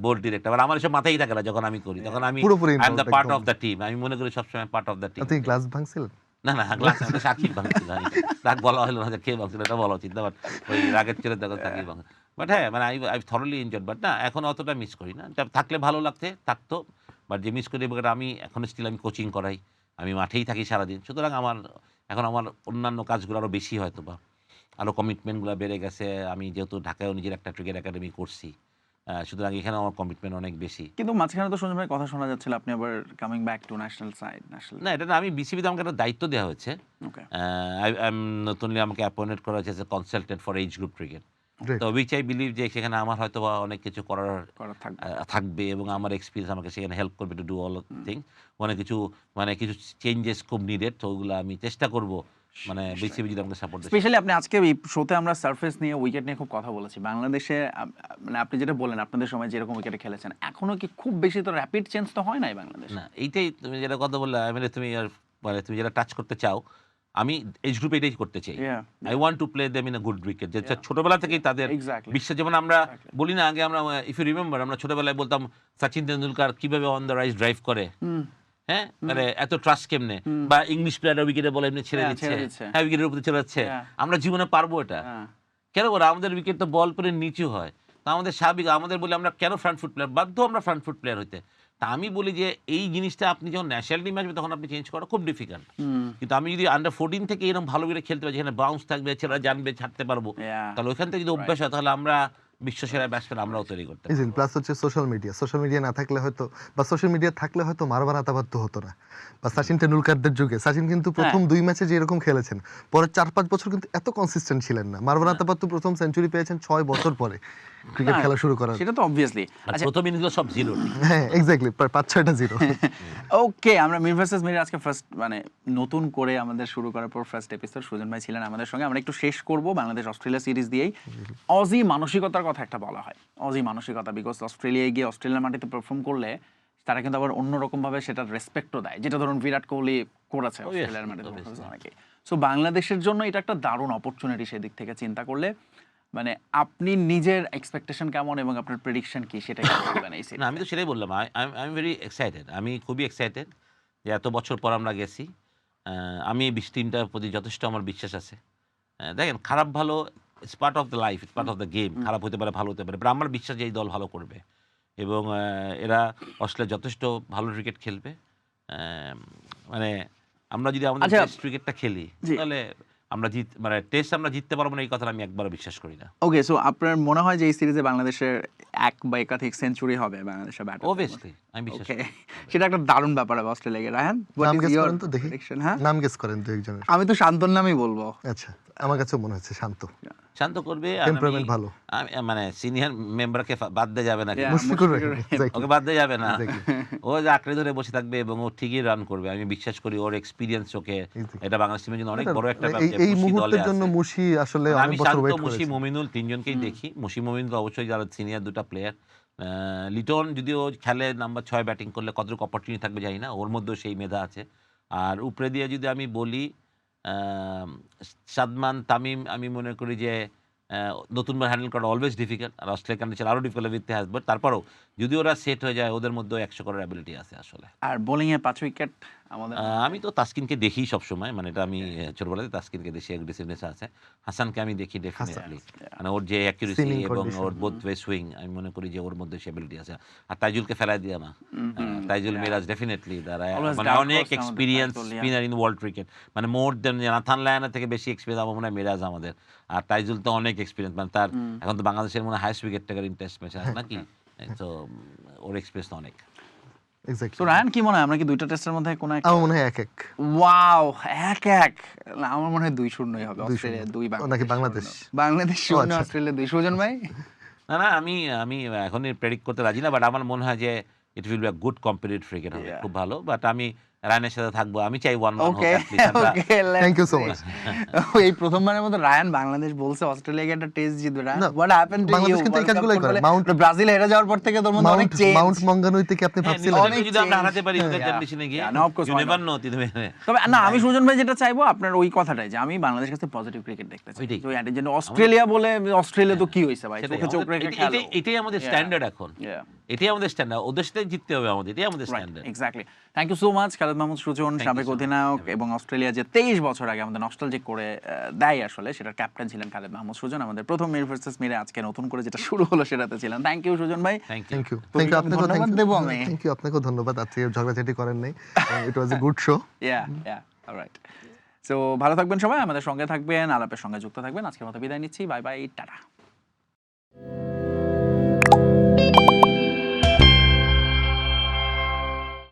বোর্ড ডিরেক্টর, আমার এসব মাথায় থাকে না যখন আমি করি, তখন আমি পুরোপুরি I am the involved part একদম। Of the team. আমি মনে করি সবসময় পার্ট অফ দ্য টিম। আপনি গ্লাস ভাঙছিলেন? না, না, গ্লাস আমাদের সাকিব ভাঙছিল। রাগ বলা হলো না যে কে ভাঙছিল, এটা বলা উচিত না, বাট ওই রাগের ছেলে তখন সাকিব ভাঙ। বাট হ্যাঁ, মানে আই থরলি এনজয়েড, বাট না এখন অতটা মিস করি না। থাকলে ভালো থাকতো, বাট যে মিস করি, আমি এখন স্টিল আমি কোচিং করাই, আমি মাঠেই থাকি সারাদিন। সুতরাং এখন আমার অন্যান্য কাজগুলো আরও বেশি হয়তো বা আরও কমিটমেন্টগুলো বেড়ে গেছে। আমি যেহেতু ঢাকায়ও নিজের একটা ক্রিকেট একাডেমি করছি, সুতরাং এখানে আমার কমিটমেন্ট অনেক বেশি। কিন্তু মাঝখানে তো সুজন ভাই কথা শোনা যাচ্ছিল আপনি আবার coming back to national side. না, এটা না, আমি বিসিবিতে আমাকে একটা দায়িত্ব দেওয়া হয়েছে। ওকে, নতুনলি আমাকে অ্যাপয়েন্টেড করা হয়েছে as a consultant for age group cricket. Great. তো উইচ আই বিলিভ যে সেখানে আমার হয়তো বা অনেক কিছু করার করা থাকবে। থাকবে, এবং আমার এক্সপিরিয়েন্স আমাকে সেখানে হেল্প করবে টু ডু অল থিংস। কিছু চেঞ্জেস খুব নিডেড, তো ওগুলো আমি চেষ্টা করব, মানে বিসিবি যদি আমাকে সাপোর্ট দেয়। স্পেশালি আপনি আজকে এই শোতে আমরা সারফেস নিয়ে, উইকেট নিয়ে খুব কথা বলেছি। বাংলাদেশে মানে আপনি যেটা বলেন আপনাদের সময় যেরকম উইকেটে খেলেছেন, এখনো কি খুব বেশি তো র্যাপিড চেঞ্জ তো হয় নাই বাংলাদেশ? না, এইটাই তুমি যেটা কথা বললে, মানে তুমি যেটা টাচ করতে চাও, আমি এজ গ্রুপে এটাই করতে চাই। Yeah, I want to play them in a good wicket, যে ছোটবেলা থেকেই তাদের Exactly. বিশ্বাস। যেমন আমরা Exactly. বলি না, আগে আমরা, ইফ ইউ রিমেম্বার, আমরা ছোটবেলায় বলতাম সচিন তেন্ডুলকার কিভাবে অন দ্য রাইজ ড্রাইভ করে, হ্যাঁ, মানে এত ট্রাস্ট কেমনে, বা ইংলিশ প্লেয়াররা উইকেটে বলে এমনি ছেড়ে হ্যাঁ, দিচ্ছে, ছেড়ে দিচ্ছে। হ্যাঁ, উইকেটের উপরে চলে যাচ্ছে। হ্যাঁ। আমরা জীবনে পারবো এটা? হ্যাঁ। কেন বলে আমাদের উইকেট তো বল করে নিচু হয়, তা আমাদের স্বাভাবিক, আমাদের বলে আমরা কেন ফ্রন্ট ফুট প্লেয়ার, বাধ্য আমরা ফ্রন্ট ফুট প্লেয়ার হইতে। তা আমি বলি যে এই জিনিসটা আপনি যখন ন্যাশনাল টিমে আসবে তখন আপনি চেঞ্জ করা খুব ডিফিকাল্ট। কিন্তু আমি যদি আন্ডার 14 থেকে এরকম ভালো করে খেলতে পারি, যেখানে বাউন্স থাকবে, ছেলেরা জানবে, ছাড়তে পারবো, Yeah. তাহলে ওইখান থেকে যদি অভ্যাস হয়, তাহলে আমরা বিশ্বসেরা ব্যাটসম্যান আমরাও তৈরি করতে পারবো। প্লাস হচ্ছে সোশ্যাল মিডিয়া না থাকলে হয়তো, বা সোশ্যাল মিডিয়া থাকলে হয়তো মারবার আতাবাধ্য হতো না। বা সচিন টেন্ডুলকারদের যুগে সচিন কিন্তু প্রথম 2 ম্যাচে যে এরকম খেলেছেন, পরে 4-5 বছর কিন্তু এত কনসিস্টেন্ট ছিলেন না। মারবার আতাবাধ্য প্রথম সেঞ্চুরি পেয়েছেন 6 বছর পরে ক্রিকেট খেলা শুরু করার। সেটা তো অবভিয়াসলি। আর প্রথম ইনিংসগুলো সব জিরো। হ্যাঁ, এক্স্যাক্টলি, প্রায় 5-6টা জিরো। ওকে, আমরা মির ভার্সেস মির আজকে ফার্স্ট মানে নতুন করে আমাদের শুরু করার পর ফার্স্ট এপিসোড সুজন ভাই ছিলেন আমাদের সঙ্গে। আমরা একটু শেষ করব বাংলাদেশ অস্ট্রেলিয়া সিরিজ দিয়েই। অজি মানসিকতার কথা একটা বলা হয়, অজি মানসিকতা, বিকজ অস্ট্রেলিয়ায় গিয়ে অস্ট্রেলিয়ার মাটিতে পারফর্ম করলে তারা কিন্তু আবার অন্যরকম ভাবে সেটার রেসপেক্টও দেয়, যেটা ধরুন বিরাট কোহলি করেছে অস্ট্রেলিয়ার মাটিতে অনেকে। সো বাংলাদেশের জন্য এটা একটা দারুণ অপরচুনিটি সেদিক থেকে চিন্তা করলে। মানে আপনি নিজের এক্সপেকটেশন কেমন এবং আপনার প্রেডিকশন কি, সেটা কি বলবেন এই না, আমি তো সেটাই বললাম, আই এম ভেরি এক্সাইটেড। আমি খুবই এক্সাইটেড যে এত বছর পর আমরা গেছি। আমি এই টিমটার প্রতি যথেষ্ট আমার বিশ্বাস আছে। দেখেন, খারাপ ভালো it's part of the life, it's part of the game. খারাপ হতে পারে, ভালো হতে পারে, বাট আমার বিশ্বাস যে এই দল ভালো করবে, এবং এরা অস্ট্রেলিয়া যথেষ্ট ভালো ক্রিকেট খেলবে। মানে আমরা যদি আমাদের ক্রিকেটটা খেলি, জি। তাহলে মানে টেস্ট আমরা জিততে পারবো না এই কথাটা আমি একবারও বিশ্বাস করি না। ওকে, সো আপনার মনে হয় যে এই সিরিজে বাংলাদেশের এক বা একাধিক সেঞ্চুরি হবে বাংলাদেশের ব্যাটার? অবভিয়াসলি আমি বিশ্বাস ওকে, করি। সেটা একটা দারুণ ব্যাপার হবে অস্ট্রেলিয়াকে। রায়হান, what নাম is গেস your করেন তো দেখি, prediction? হ্যাঁ, নাম গেস করেন দু একজনের। আমি তো শান্তর নামই বলবো। আচ্ছা, আমার কাছেও মনে হচ্ছে শান্ত, শান্ত করবে। আর টেম্পারমেন্ট ভালো। মানে সিনিয়র মেম্বারকে বাদ দেওয়া যাবে না, Yeah, মুশফিকুর মুশফিকুর রহিম, রহিম। exactly. ওকে বাদ দেওয়া যাবে না। Exactly. ও যে আঁকড়ে ধরে বসে থাকবে এবং ও ঠিকই রান করবে, আমি বিশ্বাস করি। ওর এক্সপিরিয়েন্স ওকে, Exactly. এটা বাংলাদেশ টিমের জন্য অনেক বড় একটা এই ব্যাপার। এই মুশি মুহূর্তের দলে জন্য আছে। মুশি আসলে আমি অনেক বছর শান্ত, ওয়েট মুশি, করেছে। মুমিনুল তিনজনকেই দেখি। মুশি মুমিন তো অবশ্যই যারা সিনিয়র দুটো প্লেয়ার। লিটন যদিও খেলে নাম্বার 6 ব্যাটিং করলে কতটুকু অপরচুনিটি থাকবে জানি না, ওর মধ্যেও সেই মেধা আছে। আর উপরে দিয়ে যদি আমি বলি সাদমান, তামিম, আমি মনে করি যে নতুন বার হ্যান্ডেল করা অলওয়েজ ডিফিকাল্ট, আর অস্ট্রেলিয়ার কন্ডিশন আরও ডিফিকাল্ট উইথ হ্যাজ, বাট তারপরেও যদি ওরা সেট হয়ে যায় ওদের মধ্যেও 100 করার অ্যাবিলিটি আছে আসলে। আর বোলিং এ 5 উইকেট আমাদের। আমি তো তাসকিনকে দেখি সবসময়, মানে এটা আমি ছোটবেলাতে তাসকিনকে দেখি, অ্যাগ্রেসিভনেস আছে। হাসানকে আমি দেখি ডেফিনেটলি, মানে ওর যে অ্যাকিউরেসি Spinning এবং condition. ওর বোথ ওয়ে সুইং, আমি মনে করি যে ওর মধ্যে সে অ্যাবিলিটি আছে। আর তাইজুলকে ফেলাই দিয়ে না, তাইজুল মিরাজ ডেফিনেটলি তারা Always মানে dark অনেক horse আমাদের experience Taijul, yeah. Spinner in world cricket, মানে মোর দেন নাথান লায়নের থেকে বেশি এক্সপিরিয়েন্স আমার মনে হয় মিরাজ আমাদের। আর তাইজুল তো অনেক এক্সপিরিয়েন্স, মানে তার এখন তো বাংলাদেশের মনে হয় highest wicket taker in test match আছে নাকি, তো ওর এক্সপিরিয়েন্স তো অনেক। এক্স্যাক্টলি। তো রায়হান, কি মনে হয় আমরা কি দুইটা টেস্টের মধ্যে কোনো একটা? আমার মনে হয় 1-1 ওয়াও, 1-1। না, আমার মনে হয় 2-0 হবে। অস্ট্রেলিয়া 2, নাকি বাংলাদেশ? বাংলাদেশ ও 0, আচ্ছা। অস্ট্রেলিয়া 2। সুজন ভাই? না, আমি এখনই প্রেডিক্ট করতে রাজি না, বাট আমার মনে হয় যে it will be a good competitive cricket হবে, Yeah. খুব ভালো। বাট আমি রায়নের সাথে থাকবো, আমি চাই 1-1 হোক ওকে, at least আমরা। ওকে, Thank you so much. এই প্রথমবারের মতো রায়ান বাংলাদেশ বলছে অস্ট্রেলিয়াকে একটা টেস্ট জিতবে। না, what happened to you? Bangladesh কিন্তু এই কাজগুলোই করে। ব্রাজিল হেরে যাওয়ার পর থেকে তোর মধ্যে অনেক চেঞ্জ। মাউন্ট মঙ্গানুই থেকে আপনি হ্যাঁ, ভাবছিলেন নিউজিল্যান্ডকে অনেক যদি আমরা change. হারাতে পারি ওদের Yeah. কন্ডিশনে গিয়ে, Yeah, no, of course, you why never not? know, তবে না, আমি সুজন ভাই যেটা চাইবো আপনার ওই কথাটাই, যে আমি বাংলাদেশের কাছে পজিটিভ ক্রিকেট দেখতে চাই। ওইটাই। তো এর জন্য অস্ট্রেলিয়া বলে, অস্ট্রেলিয়া তো কি হইছে ভাই, সেটাই চোখে চোখ রেখে খেলো। এটাই আমাদের Yeah. স্ট্যান্ডার্ড এখন, Yeah. এটাই আমাদের স্ট্যান্ডার্ড, ওদের সাথে জিততে হবে আমাদের, এটাই আমাদের standard. Exactly. Thank you so much Khaled Mahmud Sujon, you সাবেক so much. অধিনায়ক, এবং অস্ট্রেলিয়া যে 23 বছর আগে আমাদের নস্টালজিক করে দেয় আসলে, সেটার ক্যাপ্টেন ছিলেন খালেদ মাহমুদ সুজন। আমাদের প্রথম মির ভার্সেস মিরে আজকে নতুন করে যেটা শুরু হলো সেটাতে ছিলেন। থ্যাংক ইউ সুজন ভাই। Thank you. থ্যাংক ইউ, তো আপনাকে ধন্যবাদ দেবো আমি। থ্যাংক ইউ, আপনাকেও ধন্যবাদ। আজকে ঝগড়াঝাটি করেন নাই, it was a good show. Alright. So ভালো থাকবেন সবাই, আমাদের সঙ্গে থাকবেন, আলাপের সঙ্গে যুক্ত থাকবেন। আজকের মতো বিদায় নিচ্ছি, বাই বাই, টাটা।